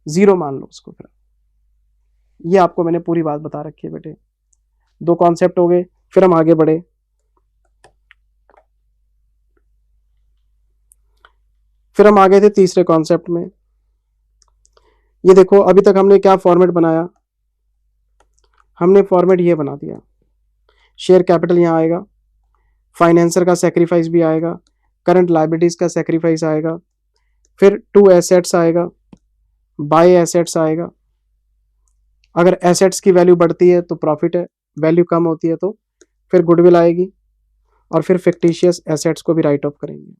Speaker 1: जीरो मान लो उसको। फिर ये आपको मैंने पूरी बात बता रखी है बेटे। दो कॉन्सेप्ट हो गए, फिर हम आगे बढ़े। फिर हम आ गए थे तीसरे कॉन्सेप्ट में। ये देखो अभी तक हमने क्या फॉर्मेट बनाया, हमने फॉर्मेट ये बना दिया, शेयर कैपिटल यहां आएगा, फाइनेंसर का सेक्रीफाइस भी आएगा, करंट लाइबिलिटीज का सेक्रीफाइस आएगा, फिर टू एसेट्स आएगा, बाय एसेट्स आएगा। अगर एसेट्स की वैल्यू बढ़ती है तो प्रॉफिट है, वैल्यू कम होती है तो फिर गुडविल आएगी, और फिर फिक्टिशियस एसेट्स को भी राइट ऑफ करेंगे।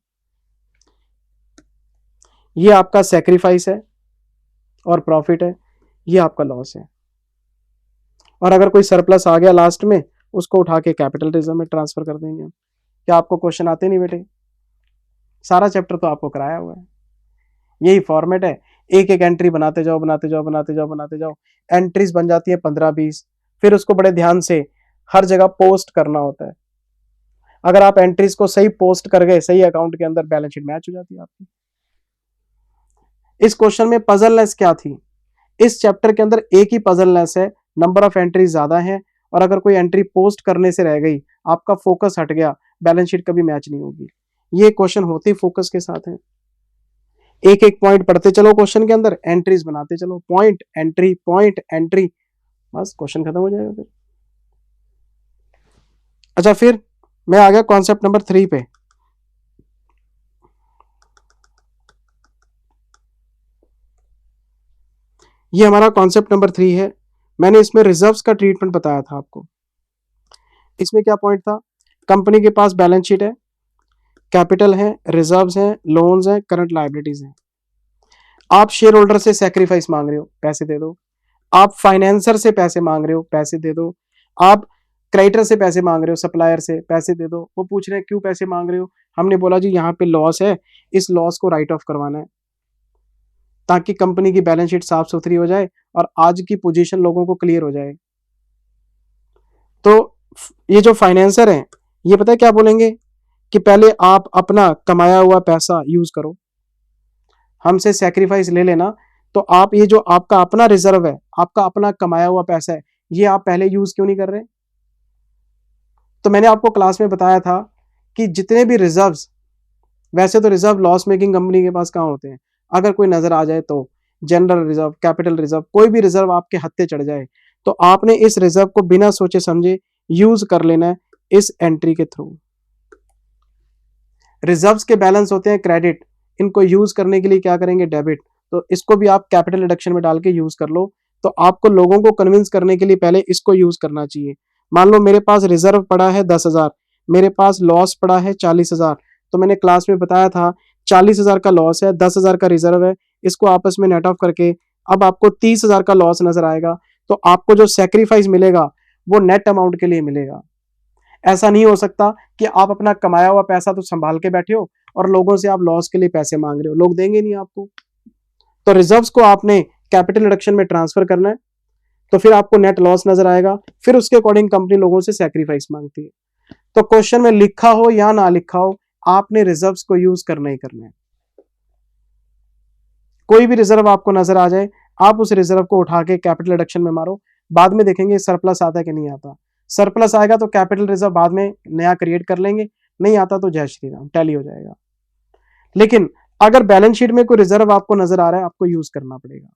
Speaker 1: ये आपका सेक्रीफाइस है और प्रॉफिट है, ये आपका लॉस है। और अगर कोई सरप्लस आ गया लास्ट में, उसको उठा के कैपिटल रिजर्व में ट्रांसफर कर देंगे हम। क्या आपको क्वेश्चन आते नहीं बेटे? सारा चैप्टर तो आपको कराया हुआ है, यही फॉर्मेट है। एक एक एंट्री बनाते जाओ बनाते जाओ बनाते जाओ बनाते जाओ, एंट्रीज बन जाती है 15-20, फिर उसको बड़े ध्यान से हर जगह पोस्ट करना होता है। अगर आप एंट्रीज को सही पोस्ट कर गए सही अकाउंट के अंदर, बैलेंस शीट मैच हो जाती है आपकी। इस क्वेश्चन में पजलनेस क्या थी? इस चैप्टर के अंदर एक ही पजलनेस है, नंबर ऑफ एंट्रीज ज्यादा है, और अगर कोई एंट्री पोस्ट करने से रह गई, आपका फोकस हट गया, बैलेंस शीट कभी मैच नहीं होगी। ये क्वेश्चन होते ही फोकस के साथ है। एक एक पॉइंट पढ़ते चलो क्वेश्चन के अंदर, एंट्रीज बनाते चलो, पॉइंट एंट्री, बस क्वेश्चन खत्म हो जाएगा फिर। अच्छा, फिर मैं आ गया कॉन्सेप्ट नंबर 3 पे। ये हमारा कॉन्सेप्ट नंबर 3 है। मैंने इसमें रिजर्व्स का ट्रीटमेंट बताया था आपको। इसमें क्या पॉइंट था? कंपनी के पास बैलेंस शीट है, कैपिटल है, रिजर्व्स हैं, लोन्स हैं, करंट लायबिलिटीज हैं। आप शेयर होल्डर से सेक्रीफाइस मांग रहे हो, पैसे दे दो। आप फाइनेंसर से पैसे मांग रहे हो, पैसे दे दो। आप क्रेडिटर से पैसे मांग रहे हो, सप्लायर से पैसे दे दो। वो पूछ रहे हैं क्यों पैसे मांग रहे हो? हमने बोला जी यहाँ पे लॉस है, इस लॉस को राइट ऑफ करवाना है, ताकि कंपनी की बैलेंस शीट साफ सुथरी हो जाए और आज की पोजीशन लोगों को क्लियर हो जाए। तो ये जो फाइनेंसर हैं, ये पता है क्या बोलेंगे कि पहले आप अपना कमाया हुआ पैसा यूज करो, हमसे सेक्रीफाइस ले लेना, तो आप ये जो आपका अपना रिजर्व है, आपका अपना कमाया हुआ पैसा है, ये आप पहले यूज क्यों नहीं कर रहे? तो मैंने आपको क्लास में बताया था कि जितने भी रिजर्व्स, वैसे तो रिजर्व लॉस मेकिंग कंपनी के पास कहाँ होते हैं, अगर कोई नजर आ जाए तो जनरल रिजर्व, कैपिटल रिजर्व, कोई भी रिजर्व आपके हत्थे चढ़ जाए, तो आपने इस रिजर्व को बिना सोचे समझे यूज कर लेना है इस एंट्री के थ्रू। रिजर्व्स के बैलेंस होते हैं क्रेडिट, इनको यूज करने के लिए क्या करेंगे? डेबिट। तो इसको भी आप कैपिटल रिडक्शन में डाल के यूज कर लो। तो आपको लोगों को कन्विंस करने के लिए पहले इसको यूज करना चाहिए। मान लो मेरे पास रिजर्व पड़ा है 10,000, मेरे पास लॉस पड़ा है 40,000, तो मैंने क्लास में बताया था 40,000 का लॉस है, 10,000 का रिजर्व है, इसको आपस में नेट ऑफ करके अब आपको 30,000 का लॉस नजर आएगा। तो आपको जो सेक्रीफाइस मिलेगा वो नेट अमाउंट के लिए मिलेगा। ऐसा नहीं हो सकता कि आप अपना कमाया हुआ पैसा तो संभाल के बैठे हो और लोगों से आप लॉस के लिए पैसे मांग रहे हो, लोग देंगे नहीं आपको। तो रिजर्व्स को आपने कैपिटल रिडक्शन में ट्रांसफर करना है, तो फिर आपको नेट लॉस नजर आएगा, फिर उसके अकॉर्डिंग कंपनी लोगों से सैक्रिफाइस मांगती है। तो क्वेश्चन में लिखा हो या ना लिखा हो, आपने रिजर्व्स को यूज करना ही करना है। कोई भी रिजर्व आपको नजर आ जाए, आप उस रिजर्व को उठा के कैपिटल रिडक्शन में मारो, बाद में देखेंगे सरप्लस आता है कि नहीं आता। सरप्लस आएगा तो कैपिटल रिजर्व बाद में नया क्रिएट कर लेंगे, नहीं आता तो जय श्री राम, टैली हो जाएगा। लेकिन अगर बैलेंस शीट में कोई रिजर्व आपको नजर आ रहा है, आपको यूज करना पड़ेगा,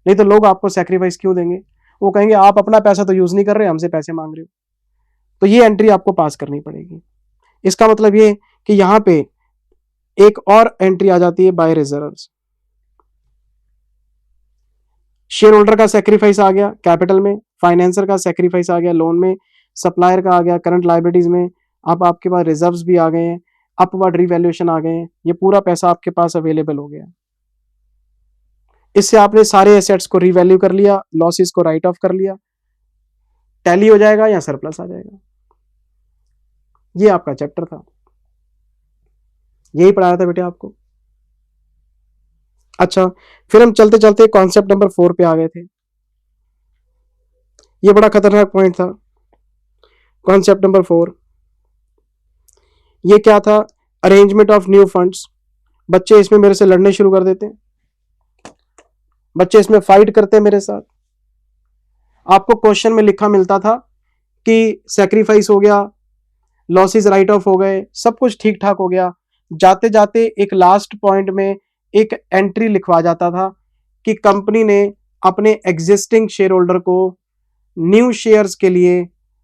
Speaker 1: नहीं तो लोग आपको सैक्रिफाइस क्यों देंगे? वो कहेंगे आप अपना पैसा तो यूज नहीं कर रहे, हमसे पैसे मांग रहे हो। तो ये एंट्री आपको पास करनी पड़ेगी। इसका मतलब ये कि यहां पे एक और एंट्री आ जाती है बाय रिजर्व्स। शेयर होल्डर का सेक्रीफाइस आ गया कैपिटल में, फाइनेंसर का सेक्रीफाइस आ गया लोन में, सप्लायर का आ गया करंट लायबिलिटीज में, अब आपके पास रिजर्व्स भी आ गए हैं, अपवर्ड रिवैल्यूएशन आ गए हैं, ये पूरा पैसा आपके पास अवेलेबल हो गया। इससे आपने सारे एसेट्स को रिवैल्यू कर लिया, लॉसेस को राइट ऑफ कर लिया, टैली हो जाएगा या सरप्लस आ जाएगा। ये आपका चैप्टर था, यही पढ़ाया था बेटे आपको। अच्छा, फिर हम चलते चलते कॉन्सेप्ट नंबर 4 पे आ गए थे। ये बड़ा खतरनाक पॉइंट था, कॉन्सेप्ट नंबर 4। ये क्या था? Arrangement of new funds. बच्चे इसमें मेरे से लड़ने शुरू कर देते हैं, बच्चे इसमें फाइट करते हैं मेरे साथ। आपको क्वेश्चन में लिखा मिलता था कि सैक्रिफाइस हो गया, लॉसेस राइट ऑफ हो गए, सब कुछ ठीक ठाक हो गया, जाते जाते एक लास्ट पॉइंट में एक एंट्री लिखवा जाता था कि कंपनी ने अपने एग्जिस्टिंग शेयर होल्डर को न्यू शेयर्स के लिए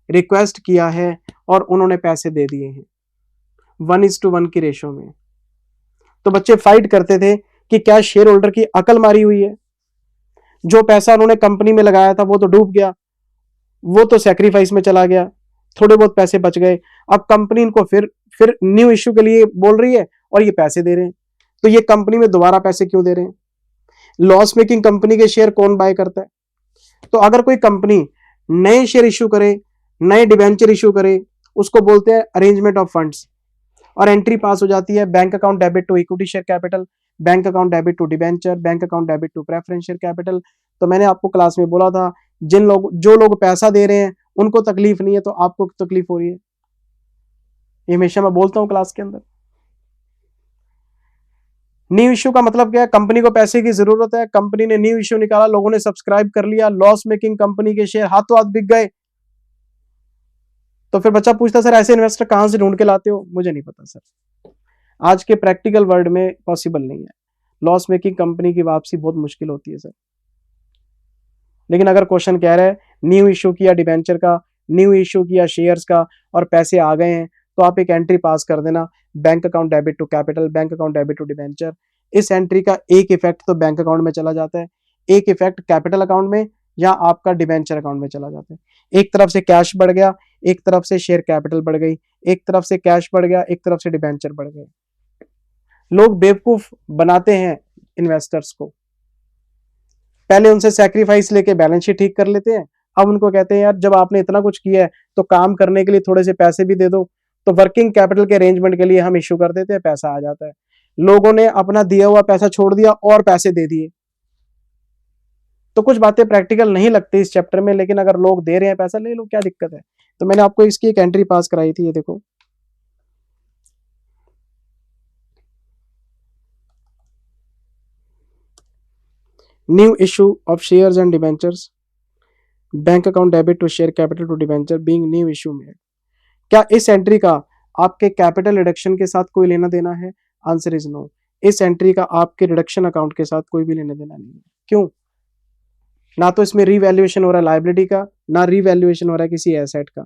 Speaker 1: रिक्वेस्ट किया है और उन्होंने पैसे दे दिए हैं। 1:1 की रेशो में। तो बच्चे फाइट करते थे कि क्या शेयर होल्डर की अकल मारी हुई है, जो पैसा उन्होंने कंपनी में लगाया था वो तो डूब गया, वो तो सैक्रिफाइस में चला गया, थोड़े बहुत पैसे बच गए। अब कंपनी इनको फिर न्यू इश्यू के लिए बोल रही है और ये पैसे दे रहे हैं, तो ये कंपनी में दोबारा पैसे क्यों दे रहे हैं? लॉस मेकिंग कंपनी के शेयर कौन बाय करता है? तो अगर कोई कंपनी नए शेयर इश्यू करे, नए डिबेंचर इश्यू करे, उसको बोलते हैं अरेंजमेंट ऑफ फंड्स, और एंट्री पास हो जाती है bank account debit to equity share capital, bank account debit to debenture, bank account debit to preference share capital. तो मैंने आपको क्लास में बोला था, जो लोग पैसा दे रहे हैं उनको तकलीफ नहीं है, तो आपको तकलीफ हो रही है। ये हमेशा मैं बोलता हूं क्लास के अंदर। न्यू इश्यू का मतलब क्या है? कंपनी को पैसे की जरूरत है, कंपनी ने न्यू इश्यू निकाला, लोगों ने सब्सक्राइब कर लिया, लॉस मेकिंग कंपनी के शेयर हाथों हाथ बिक गए। तो फिर बच्चा पूछता सर ऐसे इन्वेस्टर कहां से ढूंढ के लाते हो? मुझे नहीं पता सर, आज के प्रैक्टिकल वर्ल्ड में पॉसिबल नहीं है। लॉस मेकिंग कंपनी की वापसी बहुत मुश्किल होती है सर। लेकिन अगर क्वेश्चन कह रहा है न्यू इश्यू किया डिबेंचर का, न्यू इश्यू किया शेयर्स का और पैसे आ गए हैं, तो आप एक एंट्री पास कर देना, bank account debit to capital, bank account debit to debenture. इस एंट्री का एक इफेक्ट तो बैंक अकाउंट में चला जाता है, एक इफेक्ट कैपिटल अकाउंट में या आपका डिबेंचर अकाउंट में चला जाता है। एक तरफ से कैश बढ़ गया, एक तरफ से शेयर कैपिटल बढ़ गई, एक तरफ से कैश बढ़ गया, एक तरफ से डिबेंचर बढ़ गए। लोग बेवकूफ बनाते हैं इन्वेस्टर्स को, पहले उनसे सैक्रिफाइस लेके बैलेंस शीट ठीक कर लेते हैं, अब उनको कहते हैं यार जब आपने इतना कुछ किया है तो काम करने के लिए थोड़े से पैसे भी दे दो, तो वर्किंग कैपिटल के अरेंजमेंट के लिए हम इश्यू कर देते हैं, पैसा आ जाता है। लोगों ने अपना दिया हुआ पैसा छोड़ दिया और पैसे दे दिए। तो कुछ बातें प्रैक्टिकल नहीं लगती इस चैप्टर में, लेकिन अगर लोग दे रहे हैं पैसा, ले लो, क्या दिक्कत है। तो मैंने आपको इसकी एक एंट्री पास कराई थी, ये देखो, new issue of shares and debentures, bank account debit to share capital to debenture being new issue made. क्या इस एंट्री का आपके कैपिटल रिडक्शन के साथ कोई लेना देना है? Answer is no. इस एंट्री का आपके रिडक्शन अकाउंट के साथ कोई भी लेना देना नहीं है। क्यों? ना तो इसमें रीवैल्यूएशन हो रहा है लायबिलिटी का, ना रीवैल्यूएशन हो रहा है किसी एसेट का।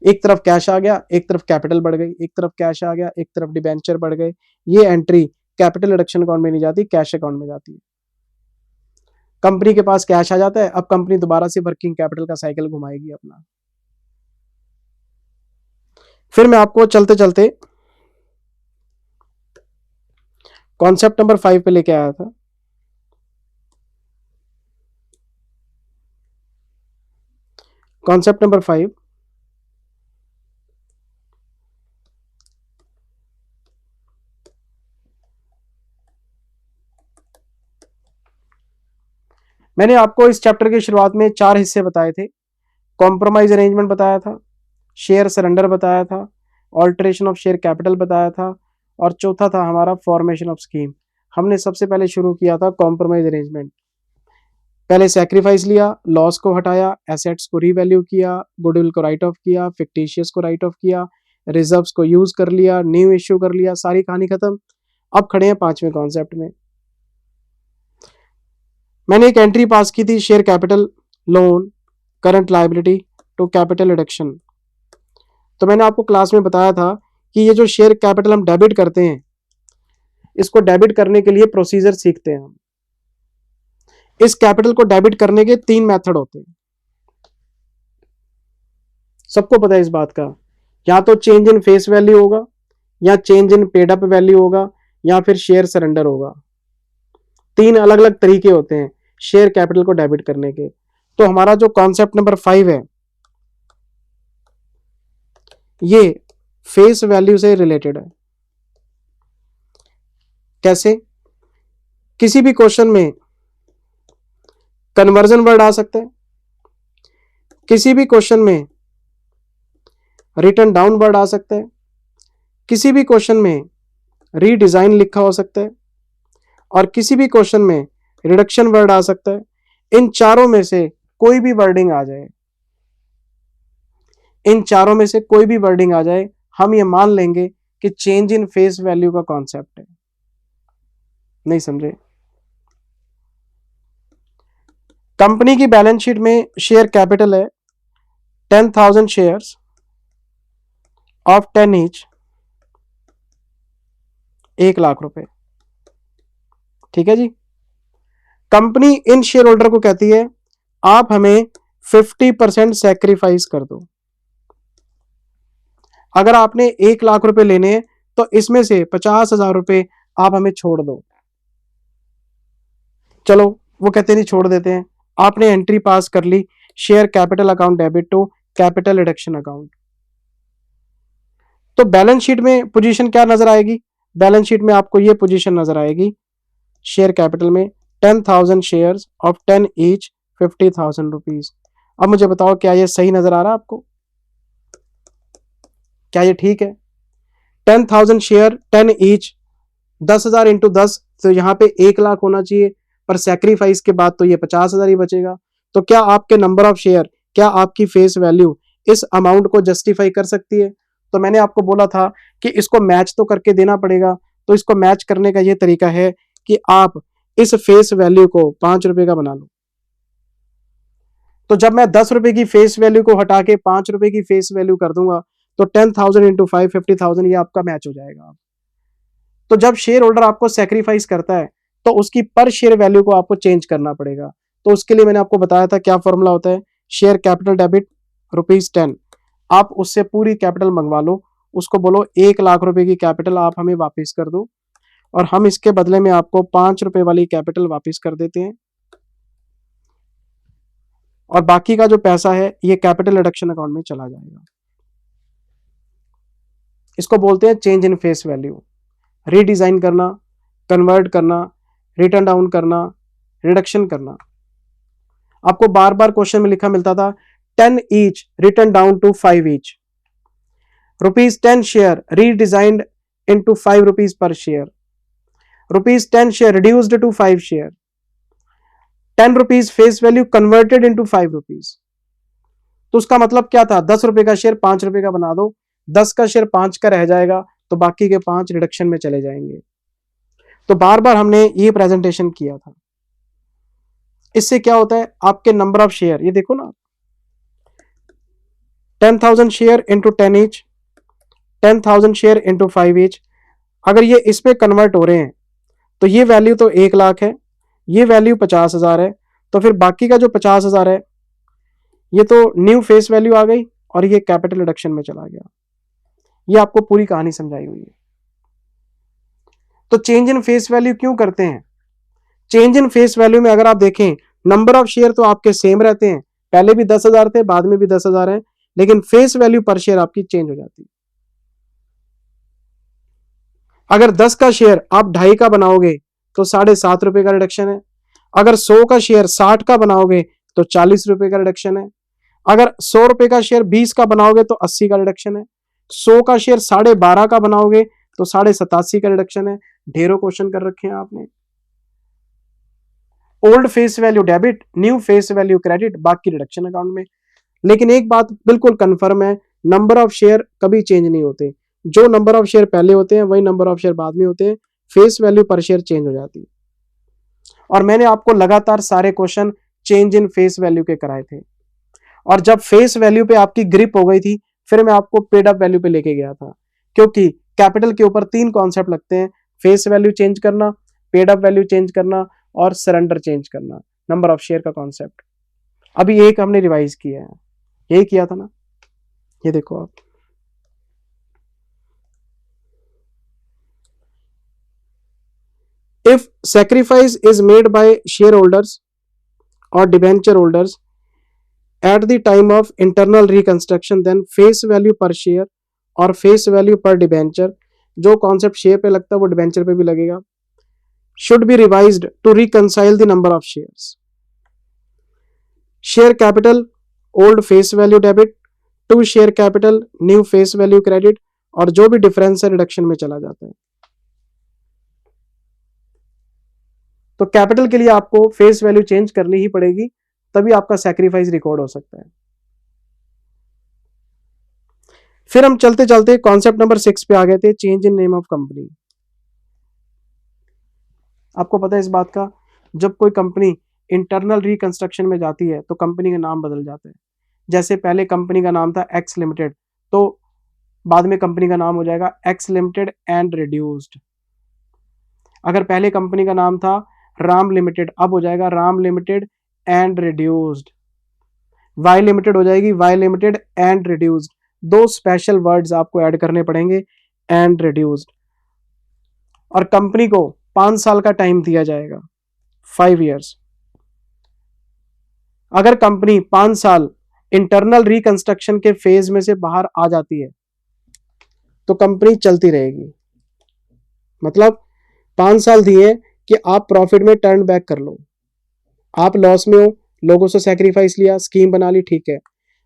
Speaker 1: एक तरफ कैश आ गया, एक तरफ कैपिटल बढ़ गई, एक तरफ कैश आ गया, एक तरफ डिबेंचर बढ़ गए। ये एंट्री कैपिटल रिडक्शन अकाउंट में नहीं जाती, कैश अकाउंट में जाती है। कंपनी के पास कैश आ जाता है, अब कंपनी दोबारा से वर्किंग कैपिटल का साइकिल घुमाएगी अपना। फिर मैं आपको चलते चलते कॉन्सेप्ट नंबर 5 पे लेके आया था। कॉन्सेप्ट नंबर 5, मैंने आपको इस चैप्टर की शुरुआत में 4 हिस्से बताए थे। कॉम्प्रोमाइज अरेंजमेंट बताया था, शेयर सरेंडर बताया था, ऑल्टरेशन ऑफ शेयर कैपिटल बताया था, और चौथा था हमारा फॉर्मेशन ऑफ स्कीम। हमने सबसे पहले शुरू किया था कॉम्प्रोमाइज अरेंजमेंट। पहले सैक्रिफाइस लिया, लॉस को हटाया, एसेट्स को रीवैल्यू किया, गुडविल को राइट ऑफ किया, फिक्टिशियस को राइट ऑफ किया, रिजर्व्स को यूज कर लिया, न्यू इश्यू कर लिया, सारी कहानी खत्म। अब खड़े हैं 5वें कॉन्सेप्ट में। मैंने एक एंट्री पास की थी, share capital loan current liability to capital reduction. तो मैंने आपको क्लास में बताया था कि ये जो शेयर कैपिटल हम डेबिट करते हैं, इसको डेबिट करने के लिए प्रोसीजर सीखते हैं हम। इस कैपिटल को डेबिट करने के 3 मेथड होते हैं, सबको पता है इस बात का। या तो चेंज इन फेस वैल्यू होगा, या change in paid up value होगा, या फिर शेयर सरेंडर होगा। 3 अलग अलग तरीके होते हैं शेयर कैपिटल को डेबिट करने के। तो हमारा जो कॉन्सेप्ट नंबर 5 है, ये फेस वैल्यू से रिलेटेड है। कैसे? किसी भी क्वेश्चन में कन्वर्जन वर्ड आ सकता है, किसी भी क्वेश्चन में रिटर्न डाउन वर्ड आ सकता है, किसी भी क्वेश्चन में रीडिजाइन लिखा हो सकता है, और किसी भी क्वेश्चन में रिडक्शन वर्ड आ सकता है। इन चारों में से कोई भी वर्डिंग आ जाए, इन चारों में से कोई भी वर्डिंग आ जाए, हम ये मान लेंगे कि चेंज इन फेस वैल्यू का कॉन्सेप्ट है। नहीं समझे? कंपनी की बैलेंस शीट में शेयर कैपिटल है 10,000 शेयर्स, ऑफ 10 ईच, 1 लाख रुपए। ठीक है जी। कंपनी इन शेयर होल्डर को कहती है आप हमें 50% सैक्रिफाइस कर दो। अगर आपने 1 लाख रुपए लेने हैं तो इसमें से 50,000 रुपए आप हमें छोड़ दो। चलो वो कहते नहीं, छोड़ देते हैं। आपने एंट्री पास कर ली, share capital account debit to capital reduction account. तो बैलेंस शीट में पोजीशन क्या नजर आएगी? बैलेंस शीट में आपको ये पोजीशन नजर आएगी, शेयर कैपिटल में 10,000 शेयर्स ऑफ 10 ईच 50,000 रुपीज। अब मुझे बताओ क्या ये सही नजर आ रहा है आपको? क्या ये ठीक है? 10,000 शेयर 10 ईच, 10,000 इंटू 10, तो यहाँ पे 1 लाख होना चाहिए, पर सैक्रिफाइस के बाद तो ये 50,000 ही बचेगा। तो क्या आपके नंबर ऑफ शेयर, क्या आपकी फेस वैल्यू इस अमाउंट को जस्टिफाई कर सकती है? तो मैंने आपको बोला था कि इसको मैच तो करके देना पड़ेगा। तो इसको मैच करने का ये तरीका है कि आप इस फेस वैल्यू को 5 रुपए का बना लो। तो जब मैं 10 रुपए की फेस वैल्यू को हटा के 5 रुपए की फेस वैल्यू कर दूंगा तो 10,000 इंटू 5 50,000 ये आपका मैच हो जाएगा। तो जब शेयर होल्डर आपको सेक्रीफाइस करता है तो उसकी पर शेयर वैल्यू को आपको चेंज करना पड़ेगा। तो उसके लिए मैंने आपको बताया था क्या फॉर्मूला होता है, शेयर कैपिटल डेबिट ₹10। आप उससे पूरी कैपिटल मंगवा लो, उसको बोलो 1 लाख रुपए की कैपिटल आप हमें वापस कर दो, और हम इसके बदले में आपको 5 रुपए वाली कैपिटल वापस कर देते हैं, और बाकी का जो पैसा है ये कैपिटल रिडक्शन अकाउंट में चला जाएगा। इसको बोलते हैं change in face value. Redesign करना, कन्वर्ट करना, रिटर्न डाउन करना, रिडक्शन करना। आपको बार बार क्वेश्चन में लिखा मिलता था 10 each return down to 5 each, ₹10 share redesigned into 5 rupees per share, ₹10 share reduced to 5 share, 10 rupees face value converted into 5 rupees. तो उसका मतलब क्या था, 10 रुपए का शेयर 5 रुपए का बना दो, 10 का शेयर 5 का रह जाएगा, तो बाकी के 5 रिडक्शन में चले जाएंगे। तो बार बार हमने ये प्रेजेंटेशन किया था। इससे क्या होता है, आपके नंबर ऑफ शेयर, ये देखो ना, 10,000 share into 10 each, 10,000 share into 5 each. अगर ये इसमें कन्वर्ट हो रहे हैं तो ये वैल्यू तो 1 लाख है, ये वैल्यू 50,000 है, तो फिर बाकी का जो 50,000 है ये तो न्यू फेस वैल्यू आ गई और ये कैपिटल रिडक्शन में चला गया। ये आपको पूरी कहानी समझाई हुई है। तो चेंज इन फेस वैल्यू क्यों करते हैं? चेंज इन फेस वैल्यू में अगर आप देखें, नंबर ऑफ शेयर तो आपके सेम रहते हैं, पहले भी 10,000 थे, बाद में भी 10,000 है, लेकिन फेस वैल्यू पर शेयर आपकी चेंज हो जाती है। अगर 10 का शेयर आप 2.5 का बनाओगे तो 7.5 रुपए का रिडक्शन है। अगर 100 का शेयर 60 का बनाओगे तो 40 रुपए का रिडक्शन है। अगर 100 रुपए का शेयर 20 का बनाओगे तो 80 का रिडक्शन है। 100 का शेयर 12.5 का बनाओगे तो 87.5 का रिडक्शन है। ढेरों क्वेश्चन कर रखे हैं आपने। Old face value debit, new face value credit, बाकी रिडक्शन अकाउंट में। लेकिन एक बात बिल्कुल कंफर्म है, नंबर ऑफ शेयर कभी चेंज नहीं होते। जो नंबर ऑफ शेयर पहले होते हैं वही नंबर ऑफ शेयर बाद में होते हैं, फेस वैल्यू पर शेयर चेंज हो जाती है। और मैंने आपको लगातार सारे question change in face value के कराए थे, और जब फेस वैल्यू पे आपकी ग्रिप हो गई थी फिर मैं आपको पेड अप वैल्यू पे लेके गया था, क्योंकि कैपिटल के ऊपर 3 कॉन्सेप्ट लगते हैं, फेस वैल्यू चेंज करना, पेड अप वैल्यू चेंज करना और सरेंडर चेंज करना, नंबर ऑफ शेयर का कॉन्सेप्ट। अभी एक हमने रिवाइज किया है, यही किया था ना, ये देखो आप। If sacrifice is made by shareholders or debenture holders at the time of internal reconstruction, then face value per share और face value per debenture, जो कॉन्सेप्ट शेयर पे लगता है वो डिबेंचर पे भी लगेगा, should be revised to reconcile the number of shares. Share capital old face value debit to share capital new face value credit, और जो भी डिफरेंस है रिडक्शन में चला जाता है। तो कैपिटल के लिए आपको फेस वैल्यू चेंज करनी ही पड़ेगी, तभी आपका सैक्रिफाइस रिकॉर्ड हो सकता है। फिर हम चलते चलते कॉन्सेप्ट नंबर 6 पे आ गए थे, change in name of company. आपको पता है इस बात का, जब कोई कंपनी इंटरनल रिकंस्ट्रक्शन में जाती है तो कंपनी का नाम बदल जाता है। जैसे पहले कंपनी का नाम था एक्स लिमिटेड, तो बाद में कंपनी का नाम हो जाएगा एक्स लिमिटेड एंड रिड्यूस्ड। अगर पहले कंपनी का नाम था राम लिमिटेड, अब हो जाएगा Ram limited and reduced. Y limited हो जाएगी वाई लिमिटेड एंड रिड्यूस्ड। दो स्पेशल वर्ड्स आपको ऐड करने पड़ेंगे, एंड रिड्यूस्ड। और कंपनी को 5 साल का टाइम दिया जाएगा, 5 years। अगर कंपनी 5 साल इंटरनल रिकंस्ट्रक्शन के फेज में से बाहर आ जाती है तो कंपनी चलती रहेगी। मतलब 5 साल दिए कि आप प्रॉफिट में टर्न बैक कर लो, आप लॉस में हो, लोगों से सैक्रिफाइस लिया, स्कीम बना ली, ठीक है।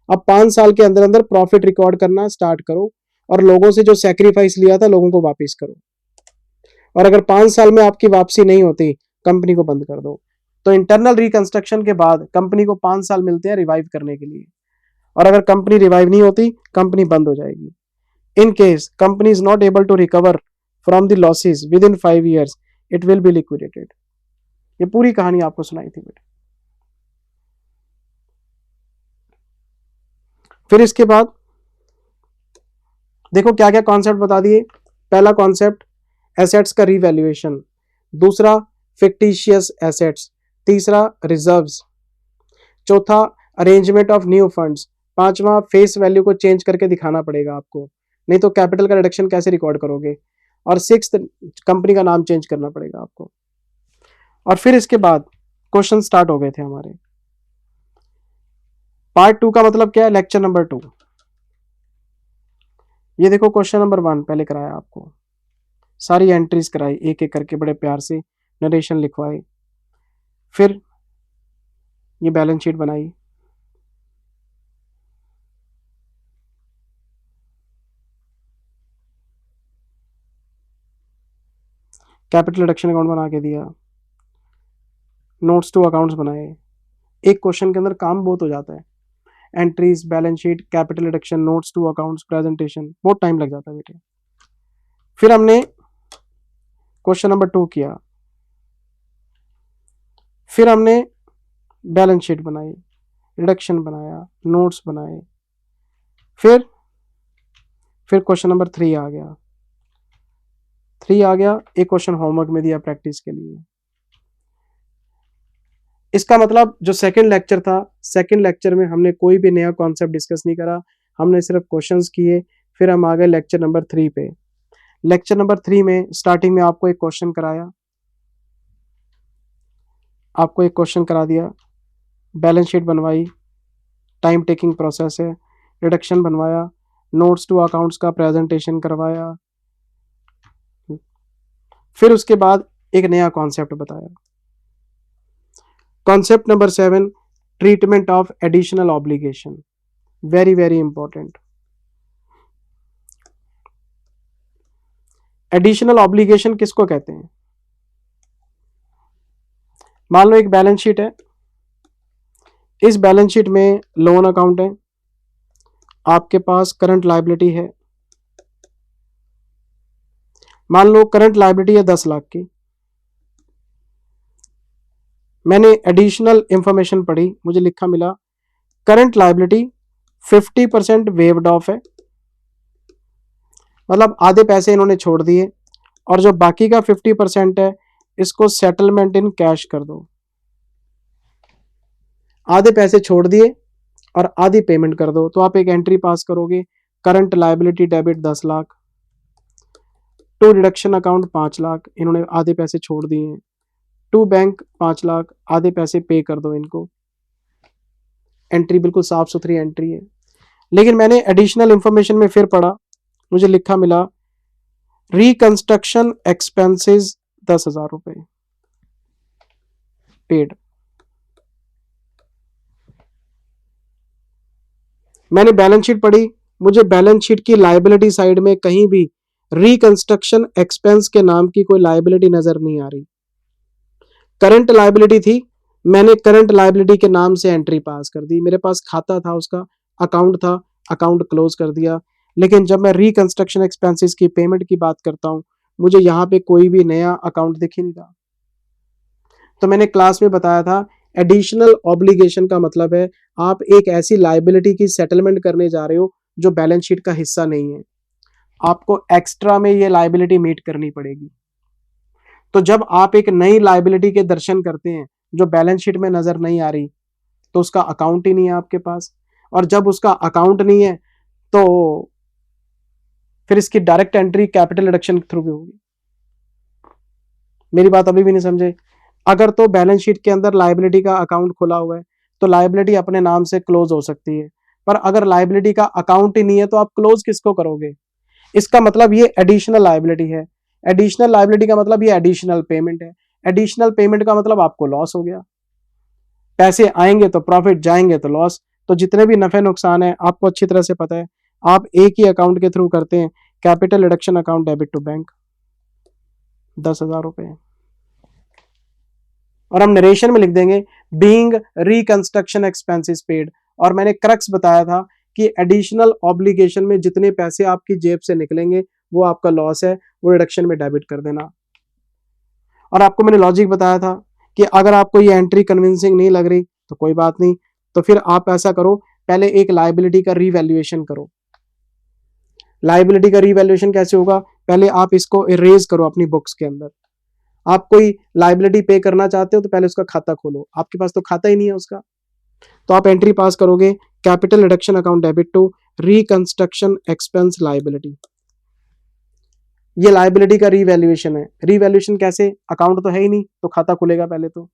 Speaker 1: अब 5 साल के अंदर अंदर प्रॉफिट रिकॉर्ड करना स्टार्ट करो और लोगों से जो सैक्रिफाइस लिया था लोगों को वापस करो। और अगर 5 साल में आपकी वापसी नहीं होती, कंपनी को बंद कर दो। तो इंटरनल रिकंस्ट्रक्शन के बाद कंपनी को 5 साल मिलते हैं रिवाइव करने के लिए, और अगर कंपनी रिवाइव नहीं होती, कंपनी बंद हो जाएगी। In case company is not able to recover from the losses within 5 years, it will be liquidated. ये पूरी कहानी आपको सुनाई थी बेटा। फिर इसके बाद देखो क्या क्या कॉन्सेप्ट बता दिए। पहला कॉन्सेप्ट एसेट्स का रीवैल्यूएशन, दूसरा फिक्टिशियस एसेट्स, तीसरा रिजर्व्स, चौथा अरेंजमेंट ऑफ न्यू फंड्स, पांचवा फेस वैल्यू को चेंज करके दिखाना पड़ेगा आपको, नहीं तो कैपिटल का रिडक्शन कैसे रिकॉर्ड करोगे, और सिक्स्थ कंपनी का नाम चेंज करना पड़ेगा आपको। और फिर इसके बाद क्वेश्चन स्टार्ट हो गए थे हमारे। पार्ट 2 का मतलब क्या है, लेक्चर नंबर 2। ये देखो क्वेश्चन नंबर 1 पहले कराया आपको, सारी एंट्रीज कराई एक एक करके, बड़े प्यार से नरेशन लिखवाए। फिर ये बैलेंस शीट बनाई, कैपिटल रिडक्शन अकाउंट बना के दिया, नोट्स टू अकाउंट्स बनाए। एक क्वेश्चन के अंदर काम बहुत हो जाता है, entries, balance sheet, capital reduction, notes to accounts, presentation, बहुत टाइम लग जाता है बेटे। फिर हमने क्वेश्चन नंबर 2 किया, फिर हमने बैलेंस शीट बनाई, रिडक्शन बनाया, नोट्स बनाए। फिर क्वेश्चन नंबर 3 आ गया, एक क्वेश्चन होमवर्क में दिया प्रैक्टिस के लिए। इसका मतलब जो सेकंड लेक्चर था, सेकंड लेक्चर में हमने कोई भी नया कॉन्सेप्ट डिस्कस नहीं करा, हमने सिर्फ क्वेश्चंस किए। फिर हम आ गए लेक्चर नंबर 3 पे। लेक्चर नंबर 3 में स्टार्टिंग में आपको एक क्वेश्चन कराया, आपको एक क्वेश्चन करा दिया, बैलेंस शीट बनवाई, टाइम टेकिंग प्रोसेस है, रिडक्शन बनवाया, नोट्स टू अकाउंट्स का प्रेजेंटेशन करवाया। फिर उसके बाद एक नया कॉन्सेप्ट बताया, concept number 7, treatment of additional obligation, very very important. Additional obligation किसको कहते हैं? मान लो एक बैलेंस शीट है, इस बैलेंस शीट में लोन अकाउंट है, आपके पास करंट लायबिलिटी है, मान लो करंट लायबिलिटी है 10 लाख की। मैंने एडिशनल इंफॉर्मेशन पढ़ी, मुझे लिखा मिला करंट लायबिलिटी 50% वेव्ड ऑफ है, मतलब आधे पैसे इन्होंने छोड़ दिए, और जो बाकी का 50% है इसको सेटलमेंट इन कैश कर दो। आधे पैसे छोड़ दिए और आधी पेमेंट कर दो, तो आप एक एंट्री पास करोगे, current liability debit 10 lakh, to reduction account 5 lakh, इन्होंने आधे पैसे छोड़ दिए हैं, टू बैंक 5 लाख, आधे पैसे पे कर दो इनको। एंट्री बिल्कुल साफ सुथरी एंट्री है। लेकिन मैंने एडिशनल इंफॉर्मेशन में फिर पढ़ा, मुझे लिखा मिला रिकंस्ट्रक्शन एक्सपेंसेस 10,000 रुपए पेड। मैंने बैलेंस शीट पढ़ी, मुझे बैलेंस शीट की लायबिलिटी साइड में कहीं भी रिकंस्ट्रक्शन एक्सपेंस के नाम की कोई लायबिलिटी नजर नहीं आ रही। करंट लायबिलिटी थी, मैंने करंट लायबिलिटी के नाम से एंट्री पास कर दी, मेरे पास खाता था, उसका अकाउंट था, अकाउंट क्लोज कर दिया। लेकिन जब मैं रिकंस्ट्रक्शन एक्सपेंसेस की पेमेंट की बात करता हूं, मुझे यहां पे कोई भी नया अकाउंट दिख ही नहीं रहा। तो मैंने क्लास में बताया था, एडिशनल ऑब्लिगेशन का मतलब है आप एक ऐसी लायबिलिटी की सेटलमेंट करने जा रहे हो जो बैलेंस शीट का हिस्सा नहीं है। आपको एक्स्ट्रा में ये लायबिलिटी मीट करनी पड़ेगी। तो जब आप एक नई लायबिलिटी के दर्शन करते हैं जो बैलेंस शीट में नजर नहीं आ रही, तो उसका अकाउंट ही नहीं है आपके पास, और जब उसका अकाउंट नहीं है तो फिर इसकी डायरेक्ट एंट्री कैपिटल रिडक्शन के थ्रू भी होगी। मेरी बात अभी भी नहीं समझे? अगर तो बैलेंस शीट के अंदर लायबिलिटी का अकाउंट खुला हुआ है तो लायबिलिटी अपने नाम से क्लोज हो सकती है, पर अगर लायबिलिटी का अकाउंट ही नहीं है तो आप क्लोज किसको करोगे? इसका मतलब ये एडिशनल लायबिलिटी है। एडिशनल लायबिलिटी का मतलब ये एडिशनल पेमेंट है। एडिशनल पेमेंट का मतलब आपको लॉस हो गया। पैसे आएंगे तो प्रॉफिट, जाएंगे तो लॉस। तो जितने भी नफे नुकसान है आपको अच्छी तरह से पता है। आप एक ही अकाउंट के थ्रू करते हैं, capital reduction account debit to bank, 10,000 रुपए। और हम नरेशन में लिख देंगे बीइंग रिकंस्ट्रक्शन एक्सपेंसेस पेड। और मैंने क्रक्स बताया था कि एडिशनल ऑब्लिगेशन में जितने पैसे आपकी जेब से निकलेंगे वो आपका लॉस है, वो रिडक्शन में डेबिट कर देना। और आपको मैंने लॉजिक बताया था कि अगर आपको ये एंट्री कन्विंसिंग नहीं लग रही तो कोई बात नहीं, तो फिर आप ऐसा करो, पहले एक लायबिलिटी का रीवैल्यूएशन करो। लायबिलिटी का रीवैल्यूएशन कैसे होगा? पहले आप इसको इरेज करो अपनी बुक्स के अंदर। आप कोई लायबिलिटी पे करना चाहते हो तो पहले उसका खाता खोलो, आपके पास तो खाता ही नहीं है उसका। तो आप एंट्री पास करोगे capital reduction account debit to reconstruction expense liability. ये लायबिलिटी का रीवैल्यूएशन है। रीवैल्यूएशन कैसे? अकाउंट तो है ही नहीं तो खाता खुलेगा पहले। तो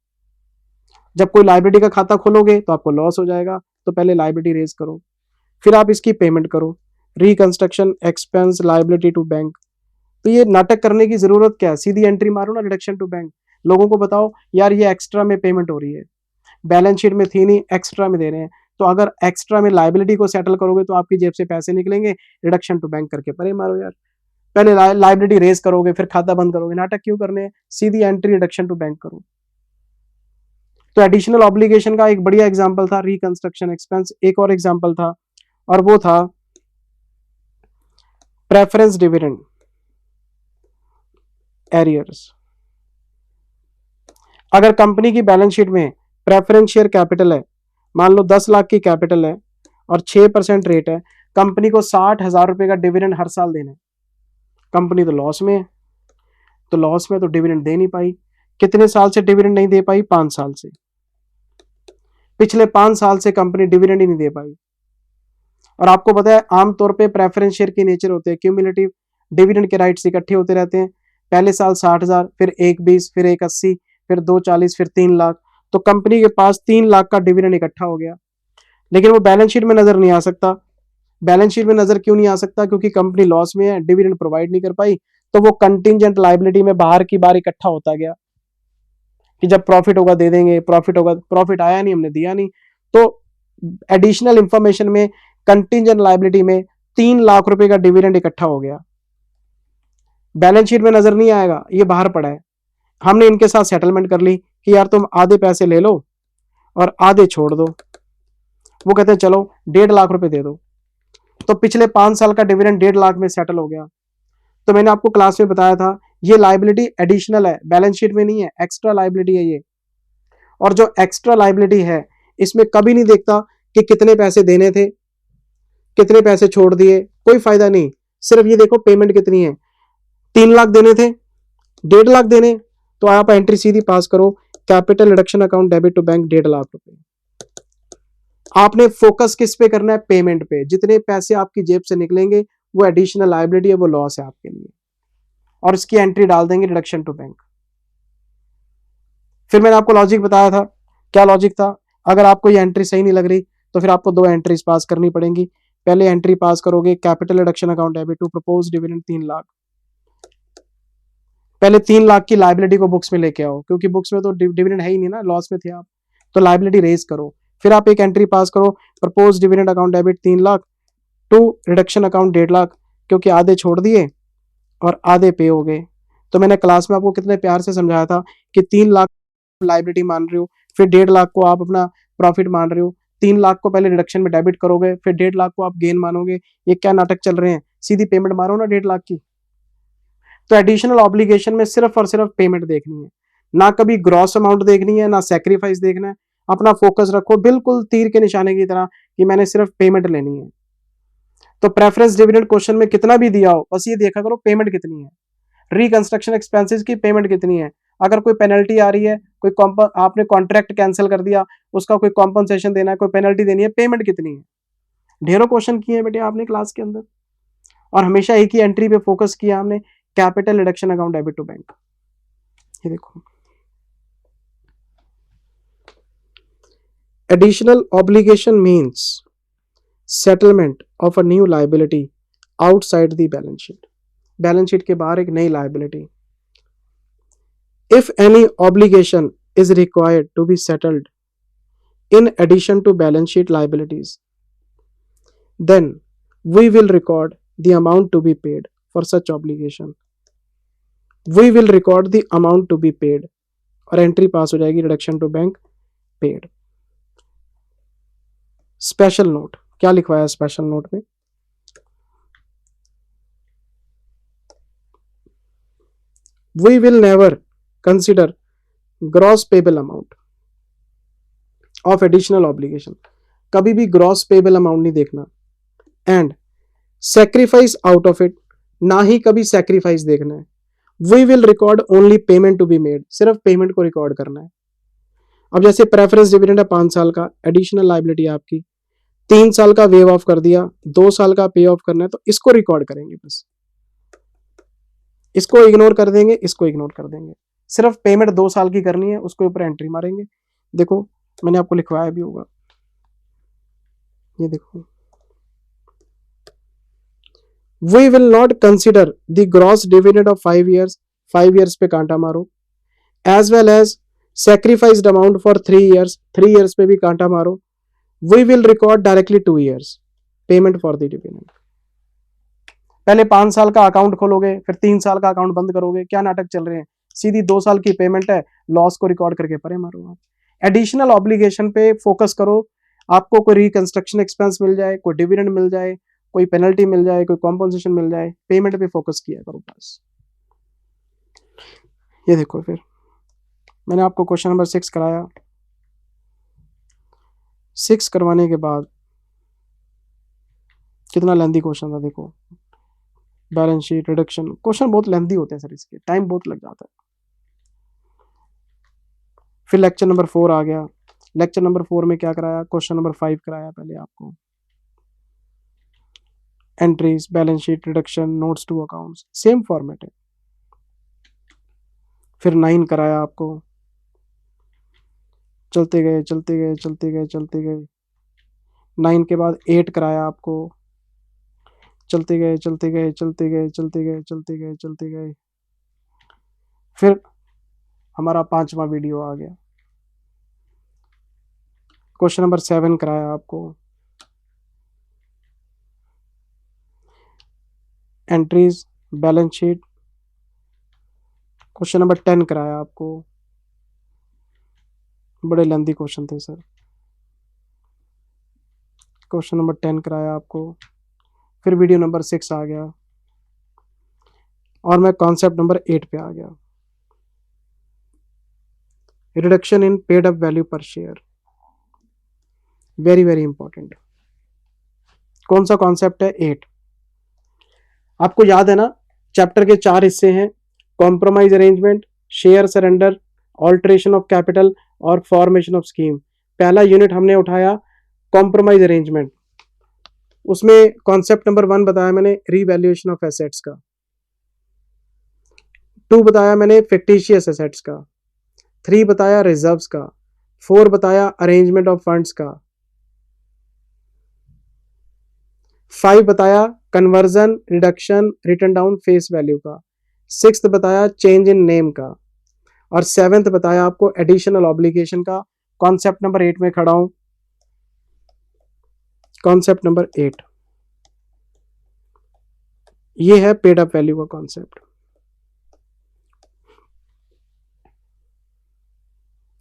Speaker 1: जब कोई लायबिलिटी का खाता खोलोगे तो आपको लॉस हो जाएगा, तो पहले लायबिलिटी रेज करो, फिर आप इसकी पेमेंट करो, reconstruction expense liability to bank. तो ये नाटक करने की जरूरत क्या है? सीधी एंट्री मारो ना, रिडक्शन टू बैंक। लोगों को बताओ यार ये एक्स्ट्रा में पेमेंट हो रही है, बैलेंस शीट में थी नहीं, एक्स्ट्रा में दे रहे हैं। तो अगर एक्स्ट्रा में लायबिलिटी को सेटल करोगे तो आपकी जेब से पैसे निकलेंगे, रिडक्शन टू बैंक करके परे मारो यार। पहले लायबिलिटी रेज करोगे फिर खाता बंद करोगे, नाटक क्यों करने हैं? सीधी एंट्री रिडक्शन टू बैंक करो। तो एडिशनल ऑब्लिगेशन का एक बढ़िया एग्जांपल था रिकंस्ट्रक्शन एक्सपेंस। एक और एग्जांपल था और वो था प्रेफरेंस डिविडेंड एरियर्स। अगर कंपनी की बैलेंस शीट में प्रेफरेंस शेयर कैपिटल है, मान लो 10 लाख की कैपिटल है और 6% रेट है, कंपनी को 60,000 रुपए का डिविडेंड हर साल देना है। कंपनी तो लॉस में है, तो लॉस में तो डिविडेंड दे नहीं पाई। कितने साल से डिविडेंड नहीं दे पाई? 5 साल से। पिछले 5 साल से कंपनी डिविडेंड ही नहीं दे पाई। और आपको पता है आमतौर पे प्रेफरेंस शेयर की नेचर होते हैं क्यूमुलेटिव, डिविडेंड के राइट्स इकट्ठे होते रहते हैं। पहले साल 60,000, फिर 1,20, फिर 1,80, फिर 2,40, फिर 3 लाख। तो कंपनी के पास 3 लाख का डिविडेंड इकट्ठा हो गया, लेकिन वो बैलेंस शीट में नजर नहीं आ सकता। बैलेंस शीट में नजर क्यों नहीं आ सकता? क्योंकि कंपनी लॉस में है, डिविडेंड प्रोवाइड नहीं कर पाई। तो वो कंटिंजेंट लायबिलिटी में बाहर की बार इकट्ठा होता गया कि जब प्रॉफिट होगा दे देंगे, प्रॉफिट होगा। प्रॉफिट आया नहीं, हमने दिया नहीं। तो एडिशनल इंफॉर्मेशन में कंटिंजेंट लायबिलिटी में 3 लाख रुपए का डिविडेंड इकट्ठा हो गया, बैलेंस शीट में नजर नहीं आएगा, ये बाहर पड़ा है। हमने इनके साथ सेटलमेंट कर ली कि यार तुम आधे पैसे ले लो और आधे छोड़ दो। वो कहते हैं चलो 1.5 लाख रुपए दे दो। तो पिछले 5 साल का डिविडेंड 1.5 लाख में सेटल हो गया। तो मैंने आपको क्लास में बताया था ये लायबिलिटी एडिशनल है, बैलेंस शीट में नहीं है, एक्स्ट्रा लायबिलिटी है ये। और जो एक्स्ट्रा लायबिलिटी है इसमें कभी नहीं देखता कि कितने पैसे देने थे, कितने पैसे छोड़ दिए, कोई फायदा नहीं। सिर्फ ये देखो पेमेंट कितनी है। 3 लाख देने थे, 1.5 लाख देने, तो आप एंट्री सीधी पास करो capital reduction account debit to bank 1.5 lakh रुपए। आपने फोकस किस पे करना है? पेमेंट पे। जितने पैसे आपकी जेब से निकलेंगे वो एडिशनल लायबिलिटी है, वो लॉस है आपके लिए, और इसकी एंट्री डाल देंगे रिडक्शन टू बैंक। फिर मैंने आपको लॉजिक बताया था, क्या लॉजिक था? अगर आपको ये एंट्री सही नहीं लग रही तो फिर आपको 2 एंट्रीज पास करनी पड़ेंगी। पहले एंट्री पास करोगे capital reduction account debit to propose dividend 3 lakh. पहले 3 लाख की लायबिलिटी को बुक्स में लेके आओ, क्योंकि बुक्स में तो डिविडेंड है ही नहीं ना, लॉस में थे आप। तो लायबिलिटी रेज करो, फिर आप एक एंट्री पास करो propose dividend account debit 3 lakh to reduction account 1.5 lakh, क्योंकि आधे छोड़ दिए और आधे पे हो गए। तो मैंने क्लास में आपको कितने प्यार से समझाया था कि 3 लाख लायबिलिटी मान रहे हो, फिर 1.5 लाख को आप अपना प्रॉफिट मान रहे हो। 3 लाख को पहले रिडक्शन में डेबिट करोगे, फिर 1.5 लाख को आप गेन मानोगे। ये क्या नाटक चल रहे हैं? सीधी पेमेंट मारो ना 1.5 लाख की। तो एडिशनल ऑब्लिगेशन में सिर्फ और सिर्फ पेमेंट देखनी है, ना कभी ग्रॉस अमाउंट देखनी है, ना सैक्रिफाइस देखना है। अपना फोकस रखो बिल्कुल तीर के निशाने की तरह कि मैंने सिर्फ पेमेंट लेनी है। तो प्रेफरेंस डिविडेंड क्वेश्चन में कितना भी दिया हो, बस ये देखा करो पेमेंट कितनी है। रिकंस्ट्रक्शन एक्सपेंसेस की पेमेंट कितनी है। अगर कोई पेनल्टी आ रही है, कोई आपने कॉन्ट्रैक्ट कैंसिल कर दिया, उसका कोई कॉम्पनसेशन देना है, कोई पेनल्टी देनी है, पेमेंट कितनी है। ढेरों क्वेश्चन किए हैं बेटे आपने क्लास के अंदर, और हमेशा एक ही एंट्री पे फोकस किया हमने, capital reduction account debit to bank. ये देखो, additional obligation means settlement of a new liability outside the balance sheet. Balance sheet के बाहर एक नई liability. If any obligation is required to be settled in addition to balance sheet liabilities, then we will record the amount to be paid for such obligation. We will record the amount to be paid और entry pass हो जाएगी reduction to bank paid. Special note, क्या लिखवाया special note में, we will never consider gross payable amount of additional obligation, कभी भी gross payable amount नहीं देखना, and sacrifice out of it, ना ही कभी सेक्रीफाइस देखना है। We will record only payment to be made, सिर्फ पेमेंट को रिकॉर्ड करना है। अब जैसे प्रेफरेंस डिविडेंड है 5 साल का, एडिशनल लायबिलिटी आपकी 3 साल का वेव ऑफ कर दिया, 2 साल का पे ऑफ करना है, तो इसको रिकॉर्ड करेंगे, बस इसको इग्नोर कर देंगे, इसको इग्नोर कर देंगे, सिर्फ पेमेंट 2 साल की करनी है, उसके ऊपर एंट्री मारेंगे। देखो मैंने आपको लिखवाया भी होगा, ये देखो, we will not consider the gross dividend of 5 years, 5 years पे कांटा मारो, as well as sacrificed amount for 3 years, 3 years पे भी कांटा मारो। We will record directly 2 years payment for the dividend. पहले 5 साल का अकाउंट खोलोगे, फिर 3 साल का अकाउंट बंद करोगे, क्या नाटक चल रहे हैं। सीधी 2 साल की पेमेंट है, लॉस को रिकॉर्ड करके परे मारो। आप एडिशनल ऑब्लिगेशन पे फोकस करो, आपको कोई रिकंस्ट्रक्शन एक्सपेंस मिल जाए, कोई डिविडेंड मिल जाए, कोई पेनल्टी मिल जाए, कोई कॉम्पनसेशन मिल जाए, पेमेंट पे फोकस किया करो बस। ये देखो, फिर मैंने आपको क्वेश्चन नंबर 6 कराया। 6 करवाने के बाद कितना लेंथी क्वेश्चन था, देखो बैलेंस शीट रिडक्शन, क्वेश्चन बहुत लेंथी होते हैं सर, इसके टाइम बहुत लग जाता है। फिर लेक्चर नंबर 4 आ गया। लेक्चर नंबर 4 में क्या कराया, क्वेश्चन नंबर 5 कराया पहले आपको, entries, balance sheet, reduction, notes to accounts, same format है। फिर 9 कराया आपको, चलते गए चलते गए चलते गए चलते गए, 9 के बाद 8 कराया आपको, चलते गए चलते गए चलते गए चलते गए चलते गए चलते गए, फिर हमारा 5वां वीडियो आ गया, क्वेश्चन नंबर 7 कराया आपको, entries, balance sheet, question number 10 कराया आपको। बड़े लेंथी क्वेश्चन थे सर। क्वेश्चन नंबर 10 कराया आपको, फिर वीडियो नंबर 6 आ गया, और मैं कॉन्सेप्ट नंबर 8 पे आ गया, reduction in paid up value पर शेयर। Very very important. कौन सा कॉन्सेप्ट है, 8। आपको याद है ना, चैप्टर के 4 हिस्से हैं, compromise arrangement, share surrender, alteration of capital और फॉर्मेशन ऑफ स्कीम। पहला यूनिट हमने उठाया कॉम्प्रोमाइज अरेंजमेंट, उसमें कॉन्सेप्ट नंबर 1 बताया मैंने रीवैल्यूएशन ऑफ एसेट्स का, 2 बताया मैंने फिक्टिशियस एसेट्स का, 3 बताया रिजर्व्स का, 4 बताया अरेंजमेंट ऑफ फंड्स का, 5 बताया conversion, reduction, written down face value का, 6th बताया चेंज इन नेम का, और 7th बताया आपको एडिशनल ऑब्लिगेशन का। कॉन्सेप्ट नंबर 8 में खड़ा हूं, कॉन्सेप्ट नंबर 8 ये है पेड अप वैल्यू का कॉन्सेप्ट।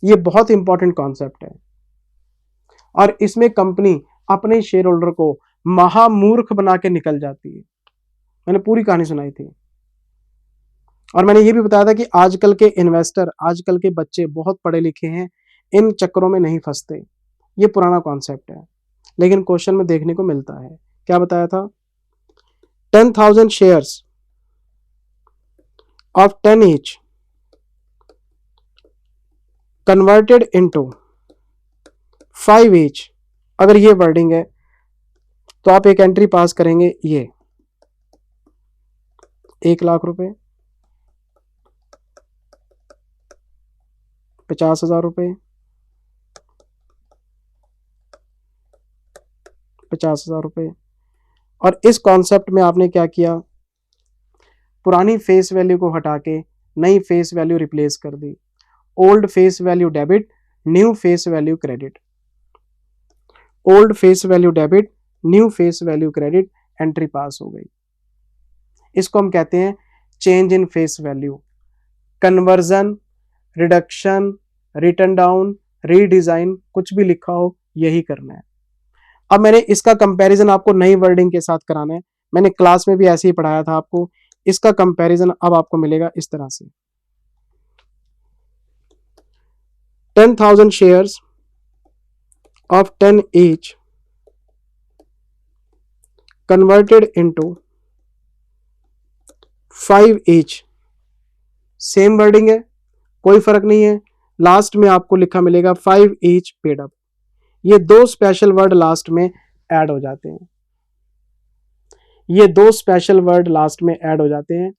Speaker 1: ये बहुत इंपॉर्टेंट कॉन्सेप्ट है, और इसमें कंपनी अपने शेयर होल्डर को महामूर्ख बना के निकल जाती है। मैंने पूरी कहानी सुनाई थी, और मैंने ये भी बताया था कि आजकल के इन्वेस्टर, आजकल के बच्चे बहुत पढ़े लिखे हैं, इन चक्करों में नहीं फंसते। ये पुराना कॉन्सेप्ट है, लेकिन क्वेश्चन में देखने को मिलता है। क्या बताया था, 10,000 shares of 10 each converted into 5 each, अगर ये वर्डिंग है तो आप एक एंट्री पास करेंगे, ये 1,00,000 रुपए, 50,000 रुपए, 50,000 रुपए। और इस कॉन्सेप्ट में आपने क्या किया, पुरानी फेस वैल्यू को हटा के नई फेस वैल्यू रिप्लेस कर दी। Old face value debit, new face value credit, old face value debit, new face value credit, entry pass हो गई। इसको हम कहते हैं change in face value. Conversion, reduction, written down, redesign, कुछ भी लिखा हो यही करना है। अब मैंने इसका कंपैरिजन आपको नई वर्डिंग के साथ कराना है। मैंने क्लास में भी ऐसे ही पढ़ाया था आपको। इसका कंपैरिजन अब आपको मिलेगा इस तरह से। 10,000 shares of 10 each converted into 5 each, same wording है, कोई फर्क नहीं है। लास्ट में आपको लिखा मिलेगा 5 each पेड अप। ये दो स्पेशल वर्ड लास्ट में ऐड हो जाते हैं, ये दो स्पेशल वर्ड लास्ट में ऐड हो जाते हैं।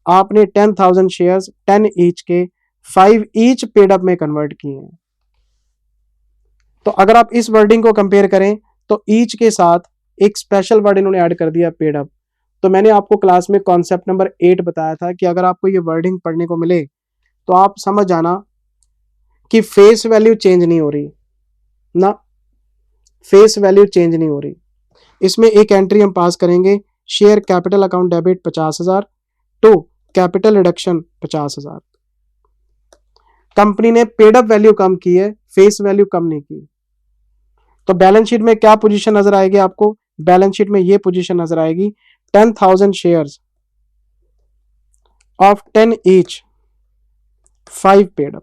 Speaker 1: आपने 10,000 शेयर्स 10 ईच के 5 ईच पेड अप में कन्वर्ट किए हैं। तो अगर आप इस वर्डिंग को कंपेयर करें तो ईच के साथ एक स्पेशल वर्ड इन्होंने ऐड कर दिया, पेड अप। तो मैंने आपको क्लास में कॉन्सेप्ट नंबर 8 बताया था कि अगर आपको ये वर्डिंग पढ़ने को मिले तो आप समझ जाना कि फेस वैल्यू चेंज नहीं हो रही ना, फेस वैल्यू चेंज नहीं हो रही। इसमें एक एंट्री हम पास करेंगे, share capital account debit 50,000 to capital reduction 50,000। Company ने पेड अप वैल्यू कम की है, फेस वैल्यू कम नहीं की। तो बैलेंस शीट में क्या पोजीशन नजर आएगी आपको, बैलेंस शीट में ये पोजीशन नजर आएगी 10,000 shares of 10 each 5 paid up,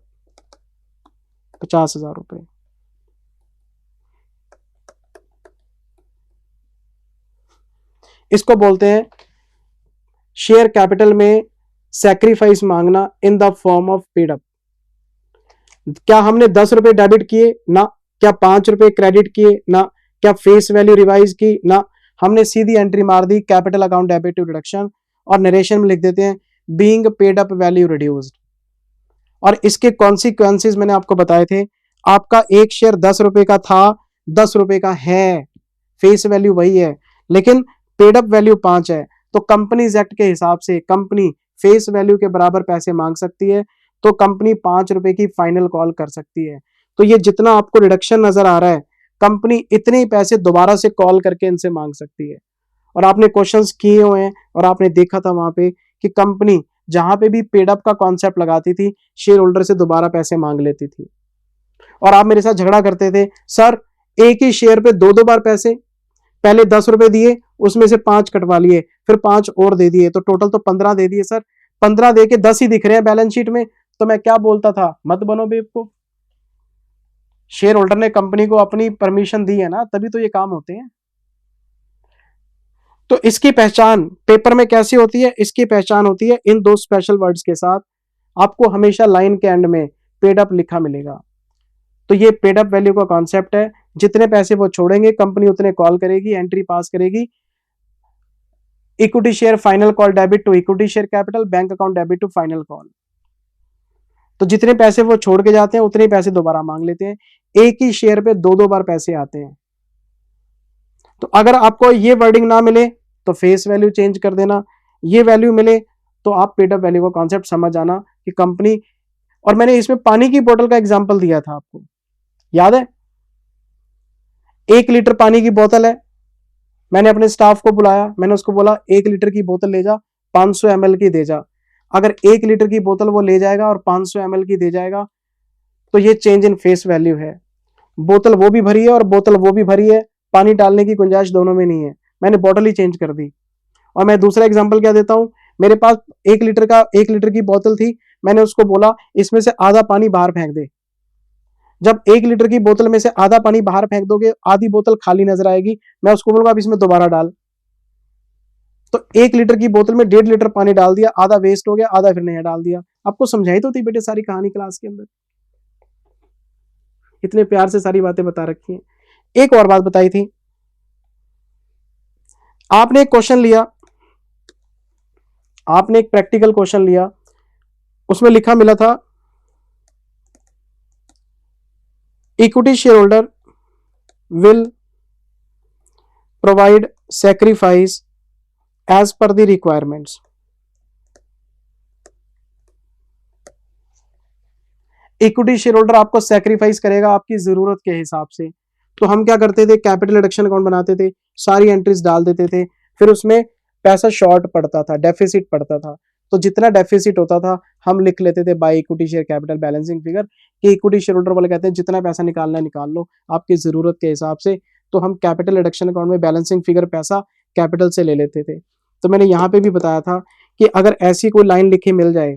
Speaker 1: 50,000 रुपए। इसको बोलते हैं शेयर कैपिटल में सैक्रिफाइस मांगना in the form of paid up. क्या हमने 10 रुपए डेबिट किए ना, क्या 5 रुपए क्रेडिट किए ना, क्या फेस वैल्यू रिवाइज की ना, हमने सीधी एंट्री मार दी capital account debit to reduction और नरेशन में लिख देते हैं being paid up value reduced. और इसके कॉन्सिक्वेंसेस मैंने आपको बताए थे। आपका एक शेयर 10 रुपए का था, 10 रुपए का है, फेस वैल्यू वही है, लेकिन पेड अप वैल्यू 5 है। तो कंपनीज एक्ट के हिसाब से कंपनी फेस वैल्यू के बराबर पैसे मांग सकती है, तो कंपनी 5 रुपए की फाइनल कॉल कर सकती है। तो ये जितना आपको रिडक्शन नजर आ रहा है, कंपनी इतने ही पैसे दोबारा से कॉल करके इनसे मांग सकती है। और आपने क्वेश्चंस किए हुए हैं और आपने देखा था वहां पे कि कंपनी जहां पे भी पेड अप का कॉन्सेप्ट लगाती थी, शेयर होल्डर से दोबारा पैसे मांग लेती थी। और आप मेरे साथ झगड़ा करते थे, सर एक ही शेयर पे 2-2 बार पैसे, पहले 10 रुपए दिए, उसमें से 5 कटवा लिए, फिर 5 और दे दिए, तो टोटल तो 15 दे दिए सर, 15 दे के 10 ही दिख रहे हैं बैलेंस शीट में। तो मैं क्या बोलता था, मत बनो बेवकूफ। शेयर होल्डर ने कंपनी को अपनी परमिशन दी है ना, तभी तो ये काम होते हैं। तो इसकी पहचान पेपर में कैसी होती है, इसकी पहचान होती है इन दो स्पेशल वर्ड्स के साथ। आपको हमेशा लाइन के एंड में पेड अप लिखा मिलेगा। तो ये पेड अप वैल्यू का कॉन्सेप्ट है, जितने पैसे वो छोड़ेंगे कंपनी उतने कॉल करेगी, एंट्री पास करेगी। Equity share final call debit to equity share capital, bank account debit to final call. तो जितने पैसे वो छोड़ के जाते हैं उतने पैसे दोबारा मांग लेते हैं। एक ही शेयर पे 2-2 बार पैसे आते हैं। तो अगर आपको ये वर्डिंग ना मिले तो फेस वैल्यू चेंज कर देना, ये वैल्यू मिले तो आप पेड अप वैल्यू का कॉन्सेप्ट समझ आना कि कंपनी। और मैंने इसमें पानी की बोतल का एग्जांपल दिया था आपको, याद है? 1 लीटर पानी की बोतल है, मैंने अपने स्टाफ को बुलाया, मैंने उसको बोला 1 लीटर की बोतल ले जा, 500 ml की दे जा। अगर 1 लीटर की बोतल वो ले जाएगा और 500 ml की दे जाएगा, तो ये चेंज इन फेस वैल्यू है। बोतल वो भी भरी है और बोतल वो भी भरी है, पानी डालने की गुंजाइश दोनों में नहीं है, मैंने बोतल ही चेंज कर दी। और मैं दूसरा एग्जांपल क्या देता हूं, मेरे पास 1 लीटर की बोतल थी, मैंने उसको बोला इसमें से आधा पानी बाहर फेंक दे। जब 1 लीटर की बोतल में से आधा पानी बाहर फेंक दोगे, आधी बोतल खाली नजर आएगी, मैं उसको बोलूंगा अब इसमें दोबारा डाल। तो 1 लीटर की बोतल में 1.5 लीटर पानी डाल दिया, आधा वेस्ट हो गया, आधा फिर नया डाल दिया। आपको समझाई तो थी बेटे सारी कहानी क्लास के अंदर, इतने प्यार से सारी बातें बता रखी हैं। एक और बात बताई थी, आपने एक क्वेश्चन लिया, आपने एक प्रैक्टिकल क्वेश्चन लिया, उसमें लिखा मिला था equity share holder will provide sacrifice as per the requirements. Equity share holder आपको सैक्रिफाइस करेगा आपकी जरूरत के हिसाब से। तो हम क्या करते थे, कैपिटल रिडक्शन अकाउंट बनाते थे, सारी एंट्रीज डाल देते थे, फिर उसमें पैसा शॉर्ट पड़ता था, डेफिसिट पड़ता था, तो जितना डेफिसिट होता था हम लिख लेते थे bye equity share capital balancing figure, कि इक्विटी शेयर होल्डर वाले कहते हैं जितना पैसा निकालना है निकाल लो आपकी जरूरत के हिसाब से। तो हम कैपिटल रिडक्शन अकाउंट में बैलेंसिंग फिगर पैसा कैपिटल से ले लेते थे। तो मैंने यहाँ पे भी बताया था कि अगर ऐसी कोई लाइन लिखी मिल जाए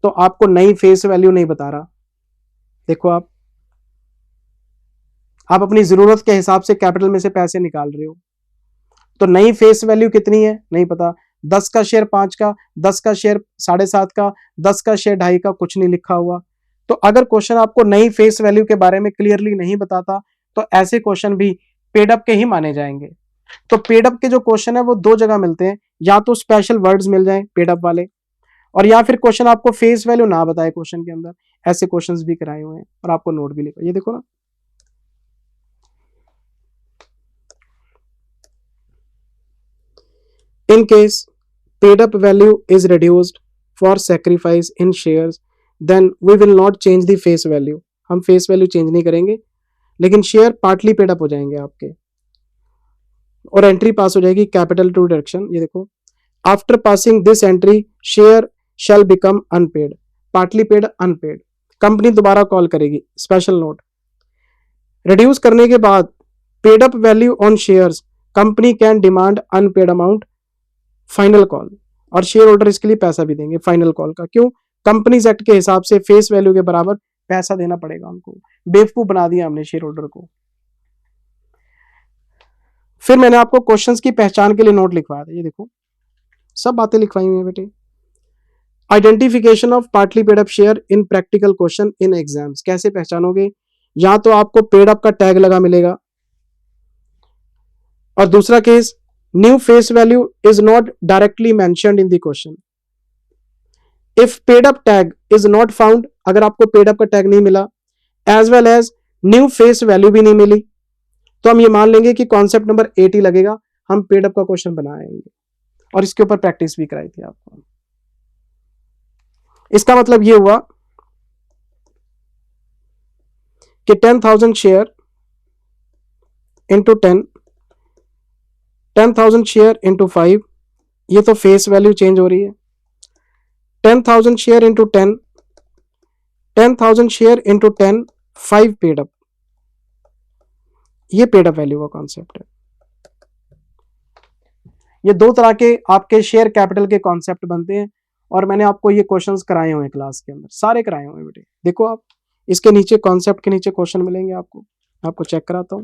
Speaker 1: तो आपको नई फेस वैल्यू नहीं बता रहा, देखो आप अपनी जरूरत के हिसाब से कैपिटल में से पैसे निकाल रहे हो, तो नई फेस वैल्यू कितनी है नहीं पता, 10 का शेयर 5 का, 10 का शेयर 7.5 का, 10 का शेयर 2.5 का, कुछ नहीं लिखा हुआ। तो अगर क्वेश्चन आपको नई फेस वैल्यू के बारे में क्लियरली नहीं बताता तो ऐसे क्वेश्चन भी पेड अप के ही माने जाएंगे। तो पेड अप के जो क्वेश्चन है वो दो जगह मिलते हैं, या तो स्पेशल वर्ड्स मिल जाए पेड अप वाले, और या फिर क्वेश्चन आपको फेस वैल्यू ना बताए क्वेश्चन के अंदर। ऐसे क्वेश्चंस भी कराए हुए हैं और आपको नोट भी लिखा, ये देखो ना, in case paid up value is reduced for sacrifice in shares then we will not change the face value। हम फेस वैल्यू चेंज नहीं करेंगे लेकिन शेयर पार्टली पेड अप हो जाएंगे आपके, और एंट्री पास हो जाएगी कैपिटल टू डिडक्शन। ये देखो, after passing this entry share shall become unpaid, partly paid unpaid, company दोबारा कॉल करेगी। स्पेशल नोट, रिड्यूस करने के बाद paid up value on shares company can demand unpaid amount final call, और share holder इसके लिए पैसा भी देंगे फाइनल कॉल का। क्यों? कंपनीज एक्ट के हिसाब से फेस वैल्यू के बराबर पैसा देना पड़ेगा उनको। बेवकूफ बना दिया हमने शेयर होल्डर को। फिर मैंने आपको क्वेश्चंस की पहचान के लिए नोट लिखवाया था, ये देखो सब बातें लिखवाई हुई है बेटे। Identification of partly paid up share in practical question in exams, कैसे पहचानोगे? या तो आपको पेड अप का टैग लगा मिलेगा, और दूसरा case new face value is not directly mentioned in the question. If paid up tag is not found, अगर आपको पेड अप का टैग नहीं मिला, as well as new face value भी नहीं मिली, तो हम ये मान लेंगे कि कॉन्सेप्ट नंबर 8 ही लगेगा, हम पेड अप का क्वेश्चन बनाएंगे। और इसके ऊपर प्रैक्टिस भी कराई थी आपको। इसका मतलब ये हुआ कि 10,000 शेयर इंटू 10,000 शेयर इंटू 5, ये तो फेस वैल्यू चेंज हो रही है। 10,000 share into 10, 10,000 share into 10, 5 paid up, ये पेड अप वैल्यू का कॉन्सेप्ट है। ये दो तरह के आपके शेयर कैपिटल के कॉन्सेप्ट बनते हैं, और मैंने आपको ये क्वेश्चंस कराए हुए हैं क्लास के अंदर, सारे कराए हुए हैं बेटे। देखो आप इसके नीचे कॉन्सेप्ट के नीचे क्वेश्चन मिलेंगे आपको चेक कराता हूं।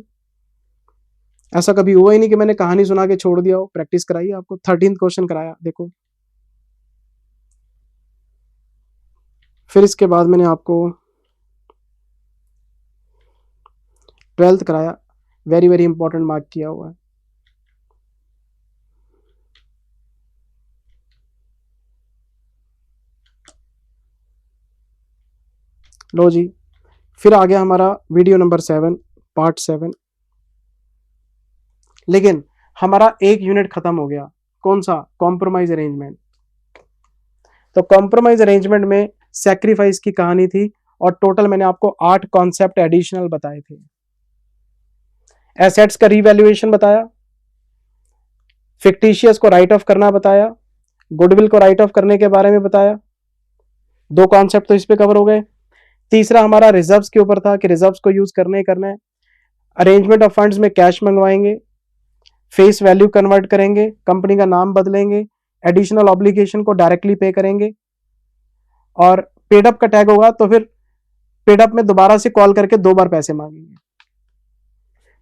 Speaker 1: ऐसा कभी हुआ ही नहीं कि मैंने कहानी सुना के छोड़ दिया हो, प्रैक्टिस कराई है आपको। 13th क्वेश्चन कराया, देखो। फिर इसके बाद मैंने आपको 12th कराया, वेरी वेरी इंपॉर्टेंट मार्क किया हुआ है। लो जी, फिर आ गया हमारा वीडियो नंबर 7, पार्ट 7। लेकिन हमारा एक यूनिट खत्म हो गया, कौन सा? Compromise arrangement. तो कॉम्प्रोमाइज अरेंजमेंट में सैक्रिफाइस की कहानी थी, और टोटल मैंने आपको 8 कॉन्सेप्ट एडिशनल बताए थे। एसेट्स का रीवैल्यूएशन बताया, फिक्टिशियस को राइट ऑफ करना बताया, गुडविल को राइट ऑफ करने के बारे में बताया। 2 कॉन्सेप्ट तो इस पे कवर हो गए। तीसरा हमारा रिजर्व्स के ऊपर था कि रिजर्व्स को यूज करना है। अरेंजमेंट ऑफ फंड्स में कैश मंगवाएंगे, फेस वैल्यू कन्वर्ट करेंगे, कंपनी का नाम बदलेंगे, एडिशनल ऑब्लिगेशन को डायरेक्टली पे करेंगे, और पेडअप का टैग होगा तो फिर पेडअप में दोबारा से कॉल करके 2 बार पैसे मांगेंगे।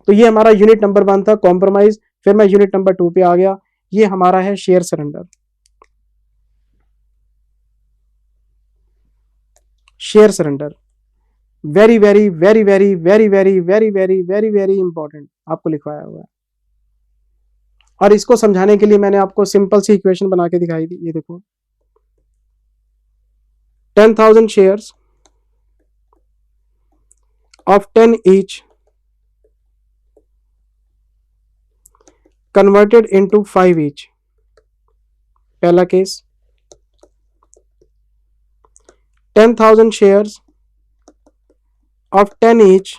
Speaker 1: तो ये हमारा यूनिट नंबर 1 था, कॉम्प्रोमाइज। फिर मैं यूनिट नंबर 2 पे आ गया। ये हमारा है share surrender. Share surrender very very very very very very very very very very important आपको लिखवाया हुआ है। और इसको समझाने के लिए मैंने आपको सिंपल सी इक्वेशन बना के दिखाई दी। ये देखो 10,000 shares of 10 each converted into 5 each. पहला case 10,000 shares of 10 each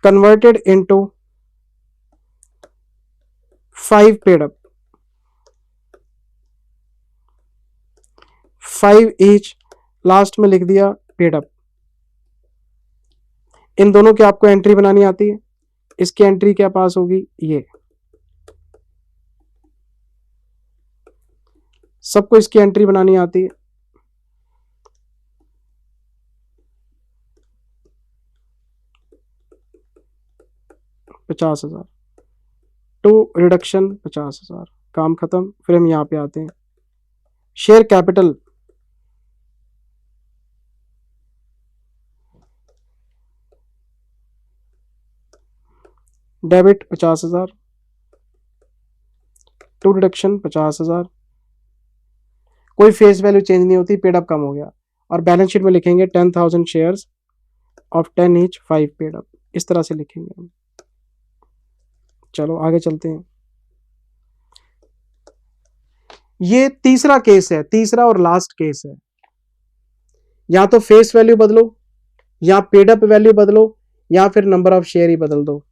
Speaker 1: converted into 5 paid up, 5 each last में लिख दिया पेड अप। इन दोनों की आपको एंट्री बनानी आती है। इसकी एंट्री क्या पास होगी, ये सबको इसकी एंट्री बनानी आती है। $50,000 टू रिडक्शन 50,000, काम खत्म। फिर हम यहाँ पे आते हैं share capital. Debit 50,000 to reduction 50,000, कोई फेस वैल्यू चेंज नहीं होती, पेड अप कम हो गया। और बैलेंस शीट में लिखेंगे 10,000 shares of 10 each 5 paid up, इस तरह से लिखेंगे हम। चलो आगे चलते हैं। ये तीसरा केस है, तीसरा और लास्ट केस है। या तो फेस वैल्यू बदलो, या पेड अप वैल्यू बदलो, या फिर नंबर ऑफ शेयर ही बदल दो।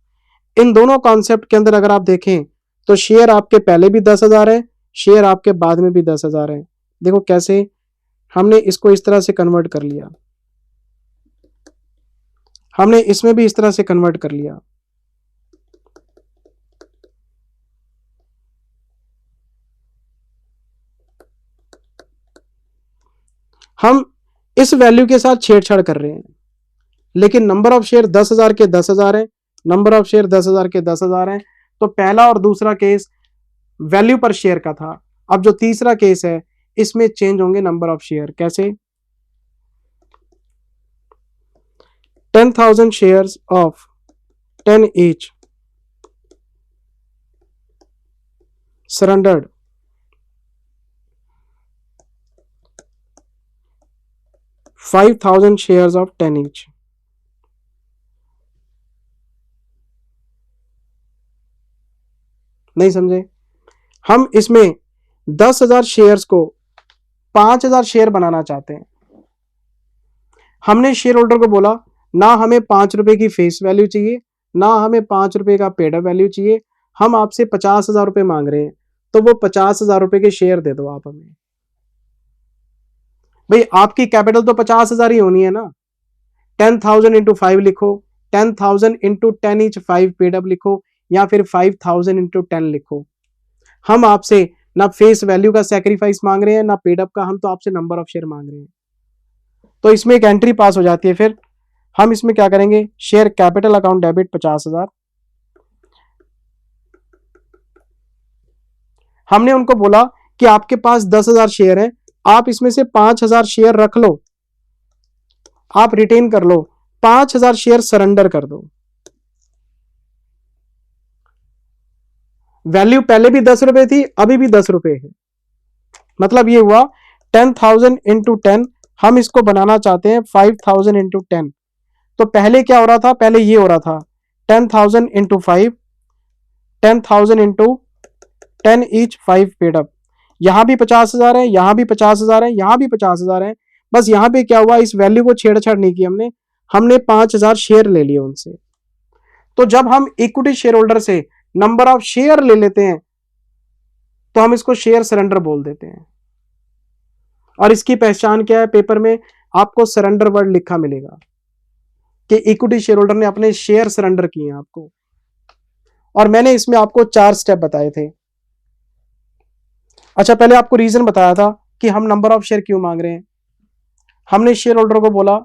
Speaker 1: इन दोनों कॉन्सेप्ट के अंदर अगर आप देखें तो शेयर आपके पहले भी 10,000 है, शेयर आपके बाद में भी 10,000 है। देखो कैसे हमने इसको इस तरह से कन्वर्ट कर लिया, हमने इसमें भी इस तरह से कन्वर्ट कर लिया। हम इस वैल्यू के साथ छेड़छाड़ कर रहे हैं, लेकिन नंबर ऑफ शेयर 10,000 के 10,000 है, नंबर ऑफ शेयर 10,000 के 10,000 है। तो पहला और दूसरा केस वैल्यू पर शेयर का था। अब जो तीसरा केस है इसमें चेंज होंगे नंबर ऑफ शेयर। कैसे, 10,000 shares of 10 each surrendered 5,000 shares of 10 each. नहीं समझे? हम इसमें 10,000 शेयर्स को 5,000 शेयर बनाना चाहते हैं। हमने शेयर होल्डर को बोला ना हमें 5 रुपए की फेस वैल्यू चाहिए, ना हमें 5 रुपए का पेड अप वैल्यू चाहिए, हम आपसे 50,000 रुपए मांग रहे हैं। तो वो 50,000 रुपए के शेयर दे दो आप हमें। भाई आपकी कैपिटल तो 50,000 ही होनी है ना। 10,000 इंटू 5 लिखो, 10,000 इंटू 10 ईच 5 पेड अप लिखो, या फिर 5,000 इंटू 10 लिखो। हम आपसे ना फेस वैल्यू का सैक्रिफाइस मांग रहे हैं, ना पेड अप का, हम तो आपसे नंबर ऑफ शेयर मांग रहे हैं। तो इसमें एक एंट्री पास हो जाती है। फिर हम इसमें क्या करेंगे, शेयर कैपिटल अकाउंट डेबिट 50,000। हमने उनको बोला कि आपके पास 10,000 शेयर है, आप इसमें से 5,000 शेयर रख लो, आप रिटेन कर लो, 5,000 शेयर सरेंडर कर दो। वैल्यू पहले भी 10 रुपए थी, अभी भी 10 रुपए है। मतलब ये हुआ 10,000 इंटू 10, हम इसको बनाना चाहते हैं 5,000 इंटू 10। तो पहले क्या हो रहा था, पहले ये हो रहा था 10,000 into 5, 10,000 into 10 each 5 paid up. यहां भी 50,000 है, यहां भी 50,000 है, यहां भी 50,000 है। बस यहां पे क्या हुआ, इस वैल्यू को छेड़छाड़ नहीं की हमने, हमने 5,000 शेयर ले लिए उनसे। तो जब हम इक्विटी शेयर होल्डर से नंबर ऑफ शेयर ले लेते हैं तो हम इसको शेयर सरेंडर बोल देते हैं। और इसकी पहचान क्या है, पेपर में आपको सरेंडर वर्ड लिखा मिलेगा कि इक्विटी शेयर होल्डर ने अपने शेयर सरेंडर किए हैं आपको। और मैंने इसमें आपको 4 स्टेप बताए थे। अच्छा, पहले आपको रीजन बताया था कि हम नंबर ऑफ शेयर क्यों मांग रहे हैं। हमने शेयर होल्डर को बोला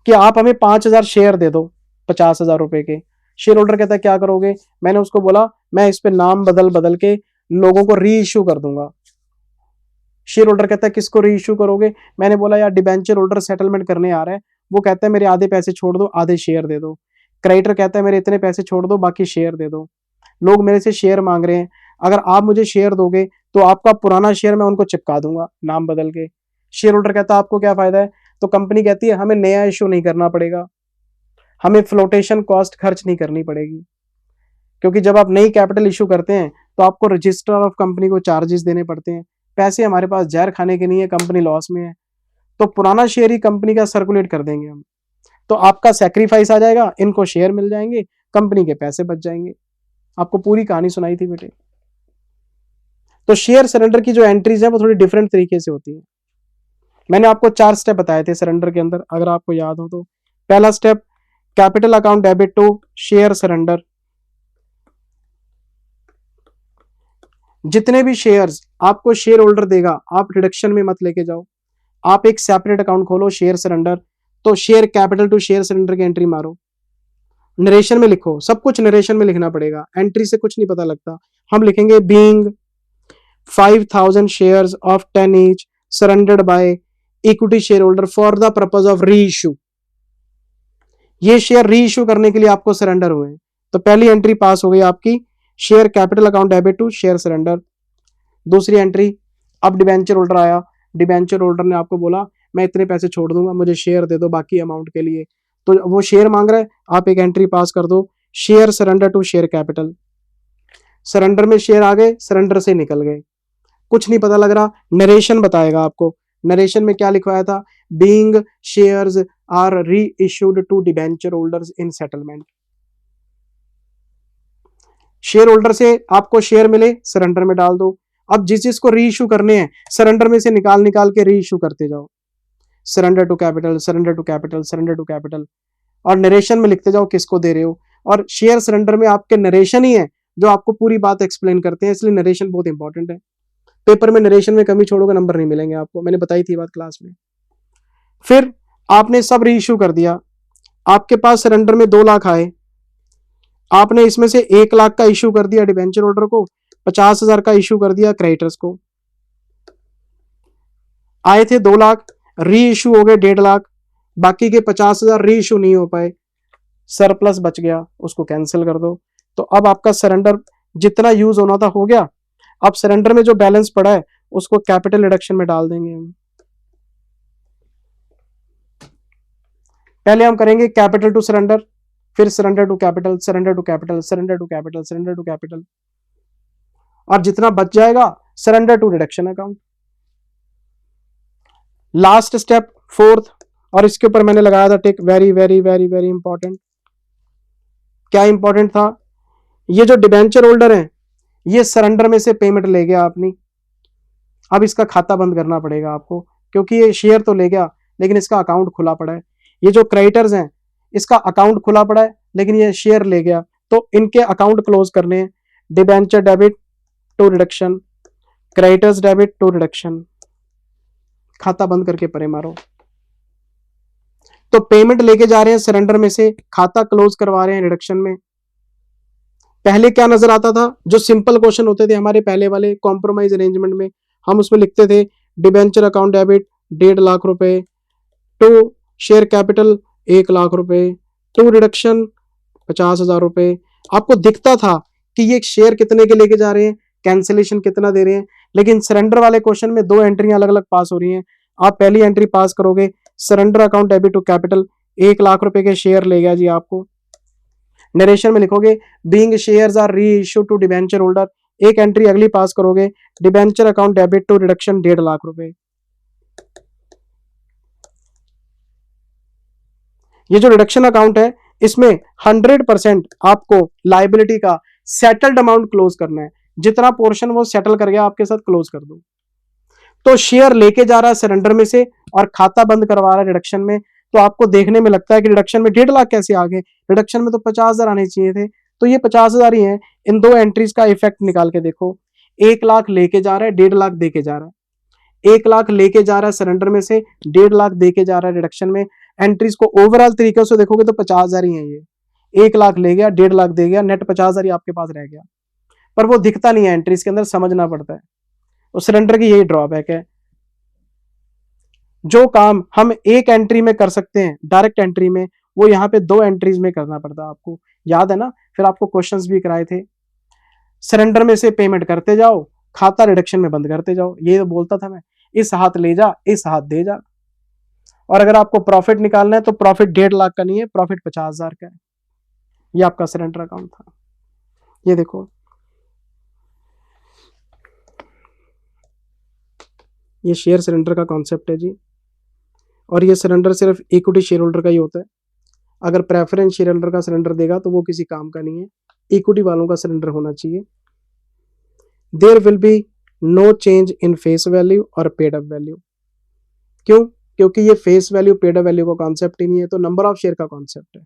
Speaker 1: कि आप हमें 5,000 शेयर दे दो 50,000 रुपए के। शेयर होल्डर कहता है क्या करोगे, मैंने उसको बोला मैं इस पे नाम बदल बदल के लोगों को री इश्यू कर दूंगा। शेयर होल्डर कहता है किसको री इश्यू करोगे, मैंने बोला यार डिबेंचर होल्डर सेटलमेंट करने आ रहा है, वो कहता है मेरे आधे पैसे छोड़ दो, आधे शेयर दे दो। क्रेडिटर कहता है मेरे इतने पैसे छोड़ दो, बाकी शेयर दे दो। लोग मेरे से शेयर मांग रहे हैं, अगर आप मुझे शेयर दोगे तो आपका पुराना शेयर मैं उनको चिपका दूंगा नाम बदल के। शेयर होल्डर कहता है आपको क्या फायदा है, तो कंपनी कहती है हमें नया इश्यू नहीं करना पड़ेगा, हमें फ्लोटेशन कॉस्ट खर्च नहीं करनी पड़ेगी, क्योंकि जब आप नई कैपिटल इशू करते हैं तो आपको रजिस्ट्रार ऑफ कंपनी को चार्जेस देने पड़ते हैं, पैसे हमारे पास जहर खाने के नहीं है, कंपनी लॉस में है, तो पुराना शेयर ही कंपनी का सर्कुलेट कर देंगे हम, तो आपका सैक्रिफाइस आ जाएगा, इनको शेयर मिल जाएंगे, कंपनी के पैसे बच जाएंगे। आपको पूरी कहानी सुनाई थी बेटे। तो शेयर सरेंडर की जो एंट्रीज है वो थोड़ी डिफरेंट तरीके से होती है। मैंने आपको 4 स्टेप बताए थे सरेंडर के अंदर, अगर आपको याद हो तो। पहला step capital account debit to share surrender. जितने भी शेयर्स आपको शेयर होल्डर देगा आप रिडक्शन में मत लेके जाओ, आप एक सेपरेट अकाउंट खोलो शेयर सरेंडर, तो share capital to share surrender की एंट्री मारो, नरेशन में लिखो, सब कुछ नरेशन में लिखना पड़ेगा, एंट्री से कुछ नहीं पता लगता। हम लिखेंगे being 5000 shares of 10 each surrendered by equity share holder for the purpose of री इश्यू। ये शेयर री इश्यू करने के लिए आपको सरेंडर हुए, तो पहली एंट्री पास हो गई आपकी, share capital account debit to share surrender. दूसरी एंट्री, अब डिबेंचर होल्डर आया, डिबेंचर होल्डर ने आपको बोला मैं इतने पैसे छोड़ दूंगा, मुझे शेयर दे दो बाकी अमाउंट के लिए, तो वो शेयर मांग रहा है, आप एक एंट्री पास कर दो, share surrender to share capital. Surrender में शेयर आ गए, सरेंडर से निकल गए, कुछ नहीं पता लग रहा, नरेशन बताएगा आपको, नरेशन में क्या लिखवाया था, being shares are re issued to debenture holders in settlement. Share holder से आपको शेयर मिले, सरेंडर में डाल दो, अब जिस जिसको री इश्यू करने हैं सरेंडर में से निकाल निकाल के री इश्यू करते जाओ, surrender to capital, surrender to capital, surrender to capital, और नरेशन में लिखते जाओ किसको दे रहे हो। और शेयर सरेंडर में आपके नरेशन ही है जो आपको पूरी बात एक्सप्लेन करते हैं, इसलिए नरेशन बहुत इंपॉर्टेंट है। पेपर में नरेशन में कमी छोड़ोगे नंबर नहीं मिलेंगे आपको, मैंने बताई थी बात क्लास में। फिर आपने सब री इश्यू कर दिया, आपके पास सरेंडर में 2 लाख आए, आपने इसमें से 1 लाख का इश्यू कर दिया डिबेंचर होल्डर को, 50,000 का इश्यू कर दिया क्रेडिटर्स को। आए थे 2 लाख, री इश्यू हो गए 1.5 लाख, बाकी के 50,000 री इश्यू नहीं हो पाए, सरप्लस बच गया, उसको कैंसिल कर दो। तो अब आपका सरेंडर जितना यूज होना था हो गया, अब सरेंडर में जो बैलेंस पड़ा है उसको कैपिटल रिडक्शन में डाल देंगे हम। पहले हम करेंगे कैपिटल टू सरेंडर, फिर surrender to capital, surrender to capital, surrender to capital, surrender to capital, और जितना बच जाएगा surrender to reduction account. Last step 4th, और इसके ऊपर मैंने लगाया था tick, very very very very important. क्या इंपॉर्टेंट था, ये जो डिबेंचर होल्डर है ये सरेंडर में से पेमेंट ले गया अपनी, अब इसका खाता बंद करना पड़ेगा आपको, क्योंकि ये शेयर तो ले गया लेकिन इसका अकाउंट खुला पड़ा है। ये जो क्रेडिटर्स हैं इसका अकाउंट खुला पड़ा है लेकिन ये शेयर ले गया, तो इनके अकाउंट क्लोज करने हैं, debenture debit to reduction, creditors debit to reduction, खाता बंद करके परे मारो। तो पेमेंट लेके जा रहे हैं सरेंडर में से, खाता क्लोज करवा रहे हैं रिडक्शन में। पहले क्या नजर आता था, जो सिंपल क्वेश्चन होते थे हमारे पहले वाले कॉम्प्रोमाइज अरेंजमेंट में, हम उसमें लिखते थे डिबेंचर अकाउंट डेबिट 1.5 लाख रुपए, टू शेयर कैपिटल 1 लाख रुपए, टू रिडक्शन 50,000 रुपए। आपको दिखता था कि ये शेयर कितने के लेके जा रहे हैं, कैंसिलेशन कितना दे रहे हैं, लेकिन सरेंडर वाले क्वेश्चन में 2 एंट्रियां अलग अलग पास हो रही हैं। आप पहली एंट्री पास करोगे, surrender account debit to capital 1 lakh रुपए के शेयर ले गया जी आपको, नरेशन में लिखोगे being shares are re issue to debenture holder, एक एंट्री अगली पास करोगे, debenture account debit to reduction 1.5 lakh रुपए। ये जो रिडक्शन अकाउंट है इसमें 100% आपको लायबिलिटी का सेटल्ड अमाउंट क्लोज करना है, जितना पोर्शन वो सेटल कर गया आपके साथ क्लोज कर दो। तो शेयर लेके जा रहा है सरेंडर में से और खाता बंद करवा रहा है रिडक्शन में, तो आपको देखने में लगता है कि रिडक्शन में 1.5 लाख कैसे आ गए, रिडक्शन में तो 50,000 आने चाहिए थे, तो ये 50,000 ही है। इन 2 एंट्रीज का इफेक्ट निकाल के देखो, 1 लाख लेके जा रहा है, 1.5 लाख देके जा रहा है, 1 लाख लेके जा रहा है सरेंडर में से, 1.5 लाख देके जा रहा है रिडक्शन में। एंट्रीज को ओवरऑल तरीके से देखोगे तो 50,000 ही है ये, 1 लाख ले गया, 1.5 लाख दे गया, नेट 50,000 ही आपके पास रह गया, पर वो दिखता नहीं है एंट्रीज के अंदर, समझना पड़ता है। तो सरेंडर की यही ड्रॉबैक है। जो काम हम एक एंट्री में कर सकते हैं डायरेक्ट एंट्री में, वो यहाँ पे 2 एंट्रीज में करना पड़ता है आपको, याद है ना। फिर आपको क्वेश्चंस भी कराए थे, सरेंडर में से पेमेंट करते जाओ, खाता रिडक्शन में बंद करते जाओ, ये तो बोलता था मैं, इस हाथ ले जा, इस हाथ दे जा। और अगर आपको प्रॉफिट निकालना है तो प्रॉफिट 1.5 लाख का नहीं है, प्रॉफिट 50,000 का है। ये आपका सरेंडर अकाउंट था। ये देखो, ये शेयर सरेंडर का कॉन्सेप्ट है जी। और ये सरेंडर सिर्फ इक्विटी शेयर होल्डर का ही होता है। अगर प्रेफरेंस शेयर होल्डर का सरेंडर देगा तो वो किसी काम का नहीं है, इक्विटी वालों का सरेंडर होना चाहिए। There will be no change in face value और पेड अप वैल्यू। क्यों? क्योंकि ये face value paid up value का कॉन्सेप्ट ही नहीं है, तो नंबर ऑफ शेयर का कॉन्सेप्ट है।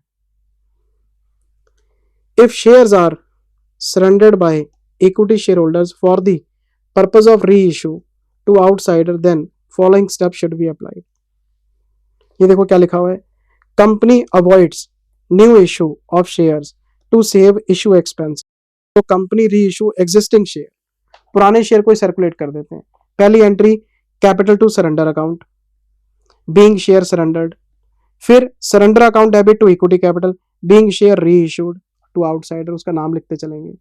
Speaker 1: If shares are surrendered by equity share holders for the purpose of re issue to outsider, then following step should be applied. ये देखो क्या लिखा हुआ है, company avoids new issue of shares to save issue expense. तो company reissue existing share, पुराने share को circulate कर देते हैं। पहली entry capital to surrender account, being share surrendered. फिर surrender account debit to equity capital, being share reissued to outsider, उसका नाम लिखते चलेंगे।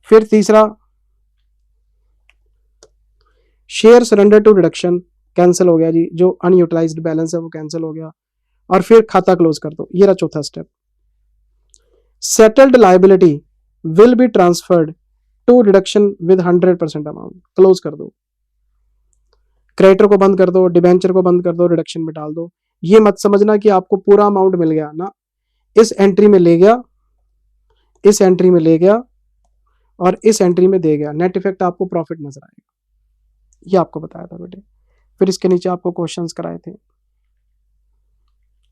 Speaker 1: फिर तीसरा share surrender to reduction, cancel हो गया जी, जो अनयूटिलाइज्ड बैलेंस है वो कैंसिल हो गया। और फिर खाता क्लोज कर दो, ये रहा चौथा step. Settled liability will be transferred to reduction with 100% amount, close कर दो। क्रेडिटर को बंद कर दो, डिबेंचर को बंद कर दो, रिडक्शन में डाल दो। ये मत समझना कि आपको पूरा अमाउंट मिल गया ना, इस एंट्री में ले गया, इस एंट्री में ले गया और इस एंट्री में दे गया, नेट इफेक्ट आपको प्रॉफिट नजर आएगा। ये आपको बताया था बेटे। फिर इसके नीचे आपको क्वेश्चंस कराए थे,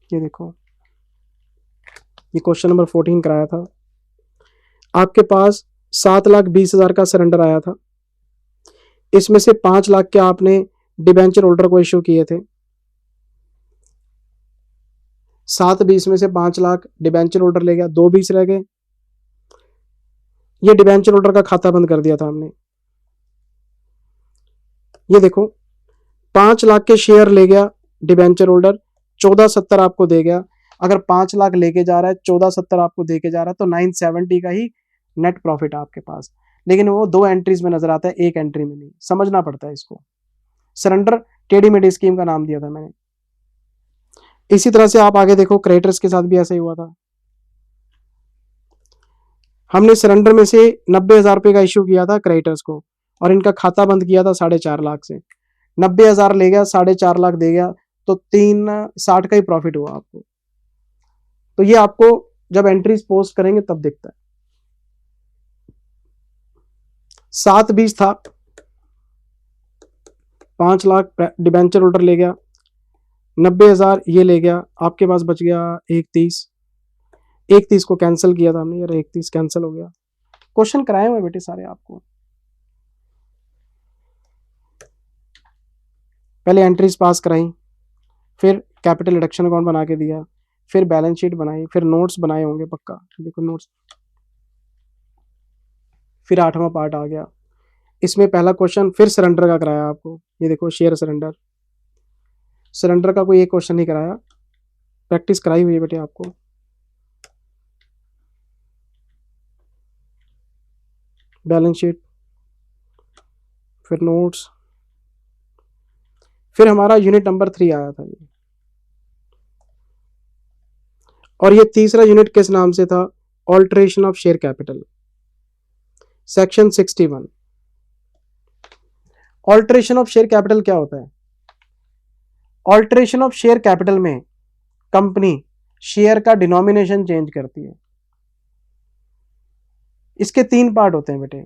Speaker 1: ये देखो, ये क्वेश्चन नंबर 14 कराया था। आपके पास 7,20,000 का सरेंडर आया था, इसमें से 5 लाख के आपने डिबेंचर होल्डर को इश्यू किए थे। 7,20 में से 5 लाख डिबेंचर होल्डर ले गया, 2,20 रह गए। ये डिबेंचर होल्डर का खाता बंद कर दिया था हमने। ये देखो, 5 लाख के शेयर ले गया डिबेंचर होल्डर, 1470 आपको दे गया। अगर 5 लाख लेके जा रहा है, 1470 आपको दे के जा रहा है, तो 970 का ही नेट प्रॉफिट है आपके पास। लेकिन वो 2 एंट्रीज में नजर आता है, एक एंट्री में नहीं, समझना पड़ता है इसको। सरेंडर टेढ़ी मेढ़ी स्कीम का नाम दिया था मैंने। इसी तरह से आप आगे देखो, क्रेडिटर्स के साथ भी ऐसा ही हुआ था। हमने सरेंडर में से 90,000 रुपए का इश्यू किया था क्रेडिटर्स को, और इनका खाता बंद किया था 4.5 लाख से। 90,000 ले गया, 4.5 लाख दे गया, तो 360 का ही प्रॉफिट हुआ आपको। तो ये आपको जब एंट्रीज पोस्ट करेंगे तब दिखता है। 7,20 था, 5 लाख डिबेंचर होल्डर ले गया, 90,000 ये ले गया, आपके पास बच गया 1,30। 1,30 को कैंसिल किया था हमने, यार 1,30 कैंसिल हो गया। क्वेश्चन कराए हुए बेटे सारे आपको। पहले एंट्रीज पास कराई, फिर कैपिटल रिडक्शन अकाउंट बना के दिया, फिर बैलेंस शीट बनाई, फिर नोट्स बनाए होंगे पक्का, देखो नोट्स। फिर 8वां पार्ट आ गया, इसमें पहला क्वेश्चन फिर सरेंडर का कराया आपको। ये देखो, शेयर सरेंडर, सरेंडर का कोई एक क्वेश्चन नहीं कराया, प्रैक्टिस कराई हुई है बेटे आपको। बैलेंस शीट, फिर नोट्स, फिर हमारा यूनिट नंबर 3 आया था ये। और ये तीसरा यूनिट किस नाम से था? Alteration of share capital, section 61। Alteration of share capital क्या होता है? ऑल्टरेशन ऑफ शेयर कैपिटल में कंपनी शेयर का डिनोमिनेशन चेंज करती है। इसके 3 पार्ट होते हैं बेटे,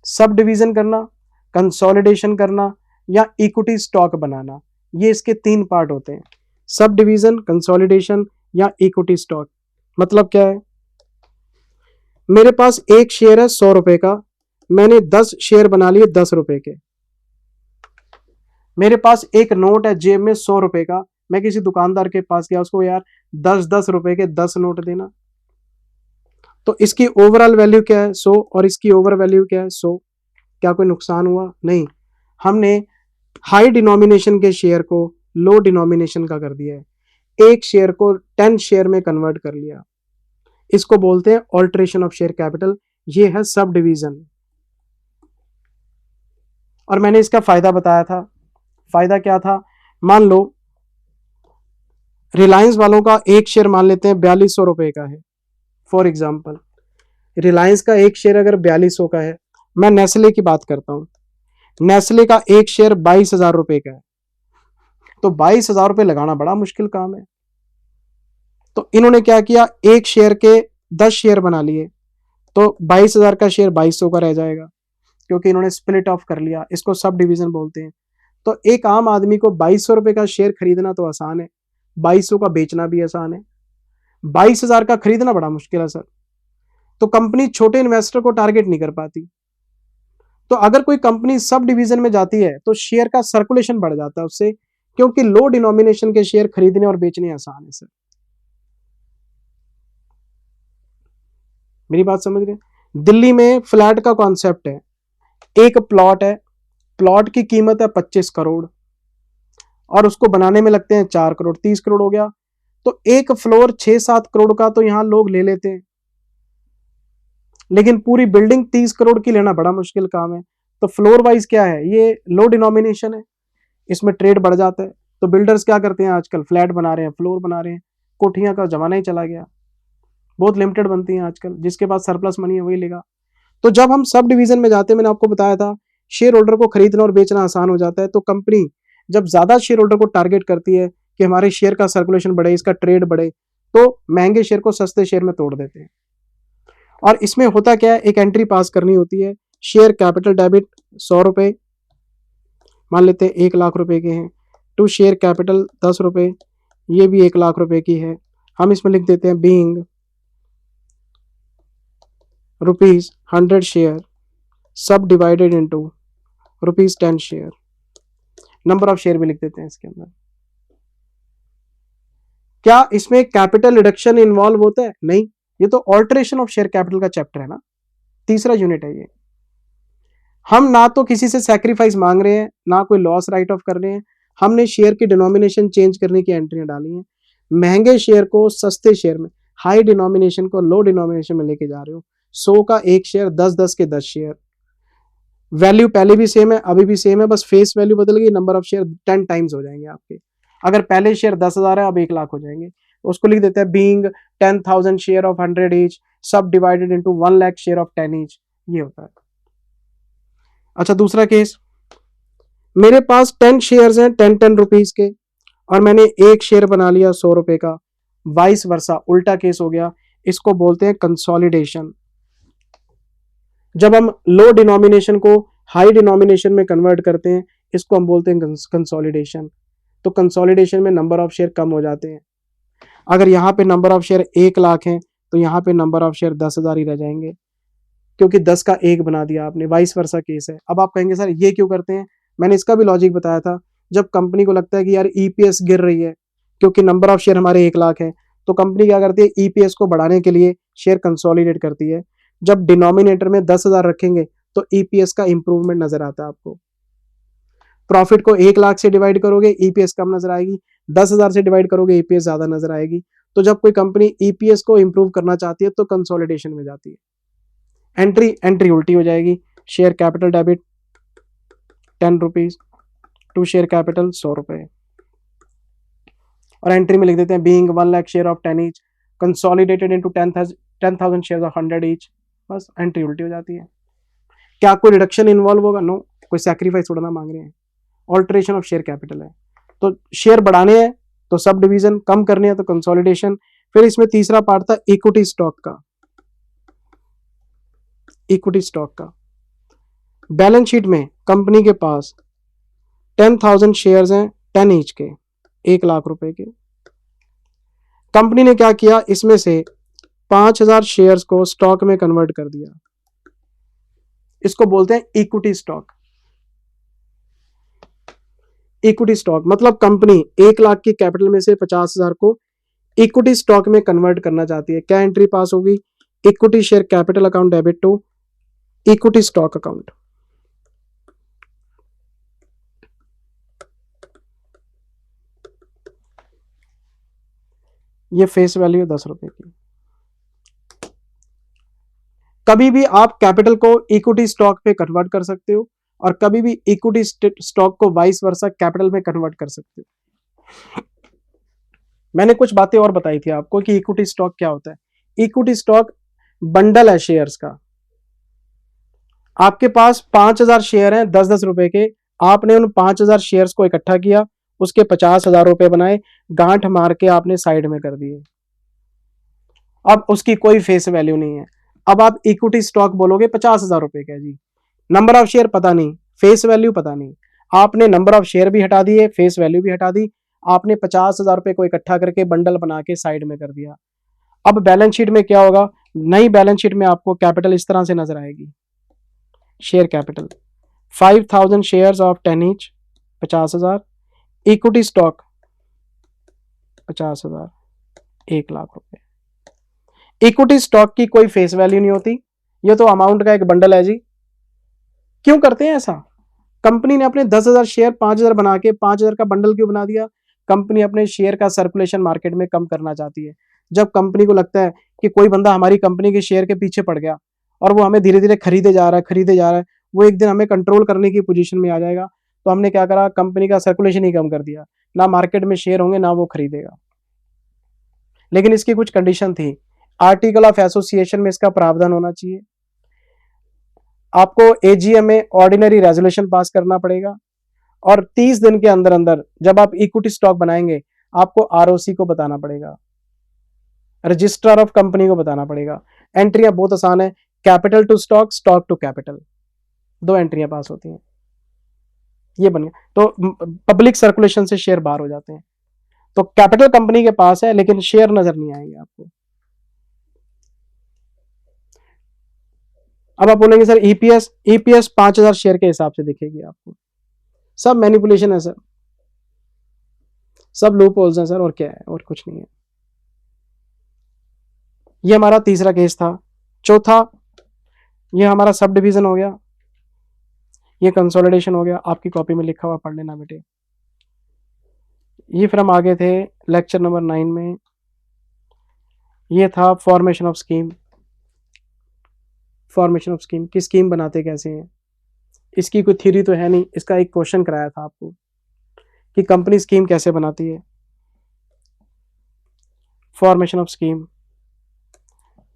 Speaker 1: सब डिवीजन करना, कंसोलिडेशन करना या इक्विटी स्टॉक बनाना। ये इसके 3 पार्ट होते हैं, सब डिवीजन, कंसोलिडेशन या इक्विटी स्टॉक। मतलब क्या है? मेरे पास एक शेयर है 100 रुपए का, मैंने 10 शेयर बना लिए 10 रुपए के। मेरे पास एक नोट है जेब में 100 रुपए का, मैं किसी दुकानदार के पास गया, उसको यार 10-10 रुपए के 10 नोट देना। तो इसकी ओवरऑल वैल्यू क्या है 100 और इसकी ओवर वैल्यू क्या है 100। क्या कोई नुकसान हुआ? नहीं। हमने हाई डिनोमिनेशन के शेयर को लो डिनोमिनेशन का कर दिया है, एक शेयर को 10 शेयर में कन्वर्ट कर लिया। इसको बोलते हैं ऑल्टरेशन ऑफ शेयर कैपिटल। ये है सब डिवीजन। और मैंने इसका फायदा बताया था। फायदा क्या था? मान लो रिलायंस वालों का एक शेयर मान लेते हैं 4200 रुपए का है। फॉर एग्जाम्पल रिलायंस का एक शेयर अगर 4200 का है, मैं नेस्ले की बात करता हूं, नेस्ले का एक शेयर 22,000 रुपए का है, तो 22,000 रुपए लगाना बड़ा मुश्किल काम है। तो इन्होंने क्या किया, एक शेयर के 10 शेयर बना लिए, तो 22,000 का शेयर 2200 का रह जाएगा, क्योंकि इन्होंने स्प्लिट ऑफ कर लिया। इसको सब डिवीजन बोलते हैं। तो एक आम आदमी को 2200 रुपए का शेयर खरीदना तो आसान है, 2200 का बेचना भी आसान है, 22,000 का खरीदना बड़ा मुश्किल है सर। तो कंपनी छोटे इन्वेस्टर को टारगेट नहीं कर पाती। तो अगर कोई कंपनी सब डिवीजन में जाती है तो शेयर का सर्कुलेशन बढ़ जाता है उससे, क्योंकि लो डिनोमिनेशन के शेयर खरीदने और बेचने आसान है सर। मेरी बात समझ रहे हैं? दिल्ली में फ्लैट का कॉन्सेप्ट है, एक प्लॉट है, प्लॉट की कीमत है 25 करोड़ और उसको बनाने में लगते हैं 4 करोड़, 30 करोड़ हो गया। तो एक फ्लोर 6-7 करोड़ का तो यहां लोग ले लेते हैं, लेकिन पूरी बिल्डिंग 30 करोड़ की लेना बड़ा मुश्किल काम है। तो फ्लोर वाइज क्या है, ये लो डिनोमिनेशन है, इसमें ट्रेड बढ़ जाता है। तो बिल्डर्स क्या करते हैं आजकल, फ्लैट बना रहे हैं, फ्लोर बना रहे हैं, कोठियां का जमाना ही चला गया, बहुत लिमिटेड बनती हैं आजकल, जिसके पास सरप्लस मनी है वही लेगा। तो जब हम सब डिवीजन में जाते हैं, मैंने आपको बताया था शेयर होल्डर को खरीदना और बेचना आसान हो जाता है। तो कंपनी जब ज्यादा शेयर होल्डर को टारगेट करती है कि हमारे शेयर का सर्कुलेशन बढ़े, इसका ट्रेड बढ़े, तो महंगे शेयर को सस्ते शेयर में तोड़ देते हैं। और इसमें होता क्या है, एक एंट्री पास करनी होती है, शेयर कैपिटल डेबिट 100 रुपए, मान लेते हैं 1 लाख रुपए के हैं, टू शेयर कैपिटल 10 रुपए, ये भी 1 लाख रुपए की है। हम इसमें लिख देते हैं बीइंग ₹100 शेयर सब divided into ₹10 share. Number of share भी लिख देते हैं इसके अंदर। क्या इसमें कैपिटल रिडक्शन इन्वॉल्व होता है? नहीं, ये तो ऑल्टरेशन ऑफ शेयर कैपिटल का चैप्टर है ना, तीसरा यूनिट है ये। हम ना तो किसी से सैक्रिफाइस मांग रहे हैं, ना कोई लॉस राइट ऑफ कर रहे हैं, हमने शेयर की डिनोमिनेशन चेंज करने की एंट्रियां डाली हैं। महंगे शेयर को सस्ते शेयर में, हाई डिनोमिनेशन को लो डिनोमिनेशन में लेके जा रहे हो। 100 का एक शेयर, 10-10 के 10 शेयर, वैल्यू पहले भी सेम है, अभी भी सेम है, बस फेस वैल्यू बदल गई, नंबर ऑफ शेयर 10 टाइम्स हो जाएंगे आपके। अगर पहले शेयर 10,000 है, अब 1 लाख हो जाएंगे। उसको लिख देते हैं बीइंग 10,000 शेयर ऑफ 100 ईच सब divided into 1 lakh share of 10 each, ये होता है। अच्छा दूसरा केस, मेरे पास 10 शेयर्स हैं 10-10 रुपीज के, और मैंने एक शेयर बना लिया 100 रुपए का, वाइस वर्सा उल्टा केस हो गया। इसको बोलते हैं कंसोलिडेशन। जब हम लो डिनोमिनेशन को हाई डिनोमिनेशन में कन्वर्ट करते हैं, इसको हम बोलते हैं कंसोलिडेशन। तो कंसोलिडेशन में नंबर ऑफ शेयर कम हो जाते हैं। अगर यहाँ पे नंबर ऑफ शेयर 1 लाख है, तो यहाँ पे नंबर ऑफ शेयर 10,000 ही रह जाएंगे, क्योंकि 10 का 1 बना दिया आपने, वाइस वर्सा केस है। अब आप कहेंगे सर ये क्यों करते हैं, मैंने इसका भी लॉजिक बताया था। जब कंपनी को लगता है कि यार ईपीएस गिर रही है, क्योंकि नंबर ऑफ शेयर हमारे 1 लाख है, तो कंपनी क्या करती है, ईपीएस को बढ़ाने के लिए शेयर कंसोलिडेट करती है। जब डिनोमिनेटर में 10,000 रखेंगे तो ईपीएस का इंप्रूवमेंट नजर आता है आपको। प्रॉफिट को 1 लाख से डिवाइड करोगे, ईपीएस कम नजर आएगी, 10,000 से डिवाइड करोगे, ईपीएस ज्यादा नजर आएगी। तो जब कोई कंपनी ईपीएस को इंप्रूव करना चाहती है तो कंसोलिडेशन में जाती है। एंट्री उल्टी हो जाएगी, share capital debit 10 rupees to share capital 100 रुपए, और एंट्री में लिख देते हैं being 1 lakh share of 10 each consolidated into 10,000 share of 100 each. बस एंट्री उल्टी हो जाती है। क्या कोई रिडक्शन इन्वॉल्व होगा? नो, कोई सैक्रिफाइस थोड़ा ना मांग रहे हैं, ऑल्टरेशन ऑफ शेयर कैपिटल है। तो शेयर बढ़ाने हैं तो सब डिवीजन, कम करने हैं तो कंसोलिडेशन। फिर इसमें तीसरा पार्ट था इक्विटी स्टॉक का। इक्विटी स्टॉक का बैलेंस शीट में कंपनी के पास 10,000 शेयर्स हैं 10 ईच के, 1 लाख रुपए के। कंपनी ने क्या किया, इसमें से 5,000 शेयर्स को स्टॉक में कन्वर्ट कर दिया। इसको बोलते हैं इक्विटी स्टॉक। इक्विटी स्टॉक मतलब कंपनी 1 लाख की कैपिटल में से 50,000 को इक्विटी स्टॉक में कन्वर्ट करना चाहती है, क्या एंट्री पास होगी? Equity share capital account debit to equity stock account. ये फेस वैल्यू है 10 रुपए की। कभी भी आप कैपिटल को इक्विटी स्टॉक पे कन्वर्ट कर सकते हो और कभी भी इक्विटी स्टॉक को वाइस वर्सा कैपिटल में कन्वर्ट कर सकते हो। मैंने कुछ बातें और बताई थी आपको कि इक्विटी स्टॉक क्या होता है। इक्विटी स्टॉक बंडल है शेयर्स का। आपके पास 5,000 शेयर हैं 10-10 रुपए के, आपने उन 5,000 शेयर्स को इकट्ठा किया, उसके 50,000 रुपए बनाए, गांठ मार के आपने साइड में कर दिए। अब उसकी कोई फेस वैल्यू नहीं है। अब आप इक्विटी स्टॉक बोलोगे 50,000 रुपए का जी, नंबर ऑफ शेयर पता नहीं, फेस वैल्यू पता नहीं। आपने नंबर ऑफ शेयर भी हटा दिए, फेस वैल्यू भी हटा दी, आपने 50,000 रुपए को इकट्ठा करके बंडल बना के साइड में कर दिया। अब बैलेंस शीट में क्या होगा? नई बैलेंस शीट में आपको कैपिटल इस तरह से नजर आएगी। Share capital 5,000 shares of 10 each 50,000, equity stock 50,000, 1,00,000 रुपए। इक्विटी स्टॉक की कोई फेस वैल्यू नहीं होती, ये तो अमाउंट का एक बंडल है जी। क्यों करते हैं ऐसा? कंपनी ने अपने 10,000 शेयर 5,000 बना के 5,000 का बंडल क्यों बना दिया? कंपनी अपने शेयर का सर्कुलेशन मार्केट में कम करना चाहती है। जब कंपनी को लगता है कि कोई बंदा हमारी कंपनी के शेयर के पीछे पड़ गया और वो हमें धीरे धीरे खरीदे जा रहा है, खरीदे जा रहा है, वो एक दिन हमें कंट्रोल करने की पोजीशन में आ जाएगा, तो हमने क्या करा? कंपनी का सर्कुलेशन ही कम कर दिया, ना मार्केट में शेयर होंगे ना वो खरीदेगा। लेकिन इसकी कुछ कंडीशन थी, आर्टिकल ऑफ एसोसिएशन में इसका प्रावधान होना चाहिए, आपको एजीएम में ऑर्डिनरी रेजोल्यूशन पास करना पड़ेगा और 30 दिन के अंदर अंदर जब आप इक्विटी स्टॉक बनाएंगे आपको आरओसी को बताना पड़ेगा, रजिस्ट्रार ऑफ कंपनी को बताना पड़ेगा। एंट्रियां बहुत आसान है, capital to stock, stock to capital, 2 एंट्रियां पास होती हैं। ये बन गया, तो पब्लिक सर्कुलेशन से शेयर बाहर हो जाते हैं। तो कैपिटल कंपनी के पास है लेकिन शेयर नजर नहीं आएंगे आपको। अब आप बोलेंगे सर ईपीएस, ईपीएस 5,000 शेयर के हिसाब से दिखेगी आपको। सब मैनिपुलेशन है सर, सब लूप होल्स हैं सर, और क्या है, और कुछ नहीं है। ये हमारा तीसरा केस था। चौथा, ये हमारा सब डिवीजन हो गया, ये कंसोलिडेशन हो गया, आपकी कॉपी में लिखा हुआ पढ़ लेना बेटे। ये फिर हम आगे थे लेक्चर नंबर 9 में, ये था formation of scheme. Formation of scheme की स्कीम बनाते कैसे हैं, इसकी कोई थ्योरी तो है नहीं, इसका एक क्वेश्चन कराया था आपको कि कंपनी स्कीम कैसे बनाती है। फॉर्मेशन ऑफ स्कीम,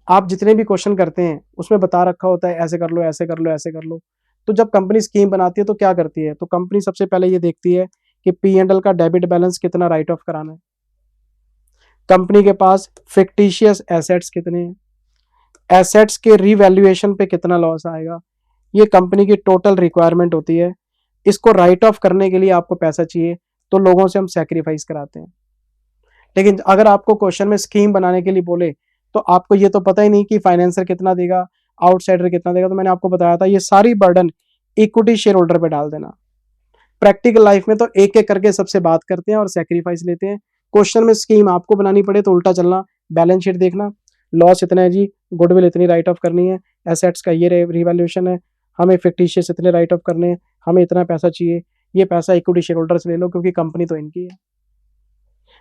Speaker 1: आप जितने भी क्वेश्चन करते हैं उसमें बता रखा होता है ऐसे कर लो, ऐसे कर लो, ऐसे कर लो। तो जब कंपनी स्कीम बनाती है तो क्या करती है? तो कंपनी सबसे पहले ये देखती है कि P&L का डेबिट बैलेंस कितना राइट ऑफ कराना है, कंपनी के पास फिक्टिशियस एसेट्स कितने हैं, एसेट्स के रीवैल्यूएशन पे कितना लॉस आएगा, ये कंपनी की टोटल रिक्वायरमेंट होती है। इसको राइट ऑफ करने के लिए आपको पैसा चाहिए, तो लोगों से हम सेक्रीफाइस कराते हैं। लेकिन अगर आपको क्वेश्चन में स्कीम बनाने के लिए बोले तो आपको ये तो पता ही नहीं कि फाइनेंसर कितना देगा, आउटसाइडर कितना देगा। तो मैंने आपको बताया था ये सारी बर्डन इक्विटी शेयर होल्डर पे डाल देना। प्रैक्टिकल लाइफ में तो एक एक करके सबसे बात करते हैं और सेक्रीफाइस लेते हैं। क्वेश्चन में स्कीम आपको बनानी पड़े तो उल्टा चलना, बैलेंस शीट देखना, लॉस इतना है जी, गुडविल इतनी राइट ऑफ करनी है, एसेट्स का ये रिवैल्यूएशन है, हमें फिक्टिशियस इतने राइट ऑफ करने हैं, हमें इतना पैसा चाहिए, ये पैसा इक्विटी शेयर होल्डर से ले लो क्योंकि कंपनी तो इनकी है।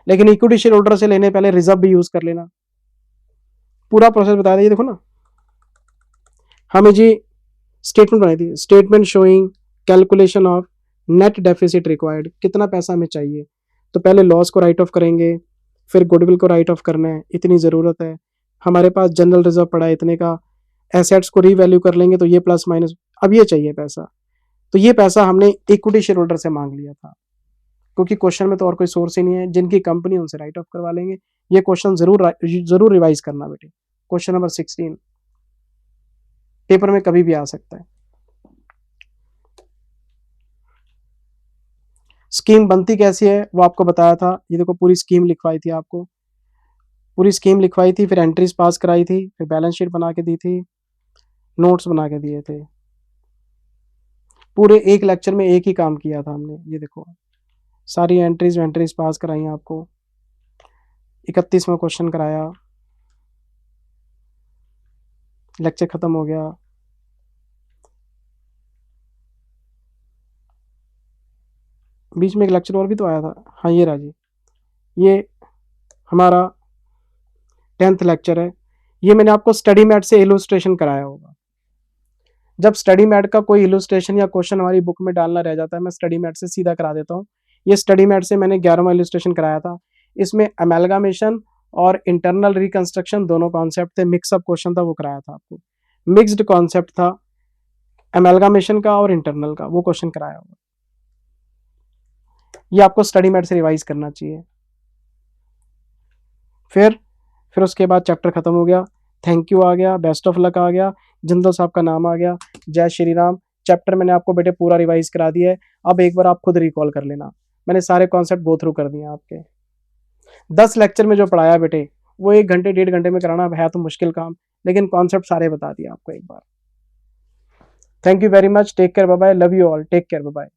Speaker 1: लेकिन इक्विटी शेयर होल्डर से लेने पहले रिजर्व भी यूज कर लेना। पूरा प्रोसेस बता दीजिए, देखो ना, हमें जी स्टेटमेंट बनाई थी, statement showing calculation of net deficit required, कितना पैसा हमें चाहिए। तो पहले लॉस को राइट ऑफ करेंगे, फिर गुडविल को राइट ऑफ करना है, इतनी ज़रूरत है, हमारे पास जनरल रिजर्व पड़ा है इतने का, एसेट्स को रीवैल्यू कर लेंगे तो ये प्लस माइनस, अब ये चाहिए पैसा। तो ये पैसा हमने इक्विटी शेयर होल्डर से मांग लिया था क्योंकि क्वेश्चन में तो और कोई सोर्स ही नहीं है, जिनकी कंपनी उनसे राइट ऑफ करवा लेंगे। ये क्वेश्चन जरूर रिवाइज करना बेटे, क्वेश्चन नंबर 16 पेपर में कभी भी आ सकता है। स्कीम बनती कैसी है वो आपको बताया था, ये देखो पूरी स्कीम लिखवाई थी आपको, पूरी स्कीम लिखवाई थी, फिर एंट्रीज पास कराई थी, फिर बैलेंस शीट बना के दी थी, नोट्स बना के दिए थे। पूरे एक लेक्चर में एक ही काम किया था हमने, ये देखो सारी एंट्रीज पास कराई आपको, 31वां क्वेश्चन कराया, लेक्चर खत्म हो गया। बीच में एक लेक्चर और भी तो आया था, हाँ ये रहा जी, ये हमारा 10th लेक्चर है। ये मैंने आपको स्टडी मैट से इलुस्ट्रेशन कराया होगा। जब स्टडी मैट का कोई इलुस्ट्रेशन या क्वेश्चन हमारी बुक में डालना रह जाता है, मैं स्टडी मैट से सीधा करा देता हूँ। ये स्टडी मैट से मैंने 11वां इलुस्ट्रेशन कराया था। इसमें अमेलगामेशन और इंटरनल रिकंस्ट्रक्शन दोनों कॉन्सेप्ट थे, मिक्सअप क्वेश्चन था वो कराया था आपको। मिक्स्ड कॉन्सेप्ट था अमेलगामेशन का और इंटरनल का, वो क्वेश्चन कराया होगा। ये आपको स्टडी मैट से रिवाइज करना चाहिए। फिर उसके बाद चैप्टर खत्म हो गया, थैंक यू आ गया, बेस्ट ऑफ लक आ गया, जिंदल साहब का नाम आ गया, जय श्री राम। चैप्टर मैंने आपको बेटे पूरा रिवाइज करा दिया है। अब एक बार आप खुद रिकॉल कर लेना, मैंने सारे कॉन्सेप्ट गो थ्रू कर दिए आपके। 10 लेक्चर में जो पढ़ाया बेटे, वो 1 घंटे 1.5 घंटे में कराना है तो मुश्किल काम, लेकिन कॉन्सेप्ट सारे बता दिए आपको एक बार। Thank you very much, take care, bye bye, love you all, take care, bye bye.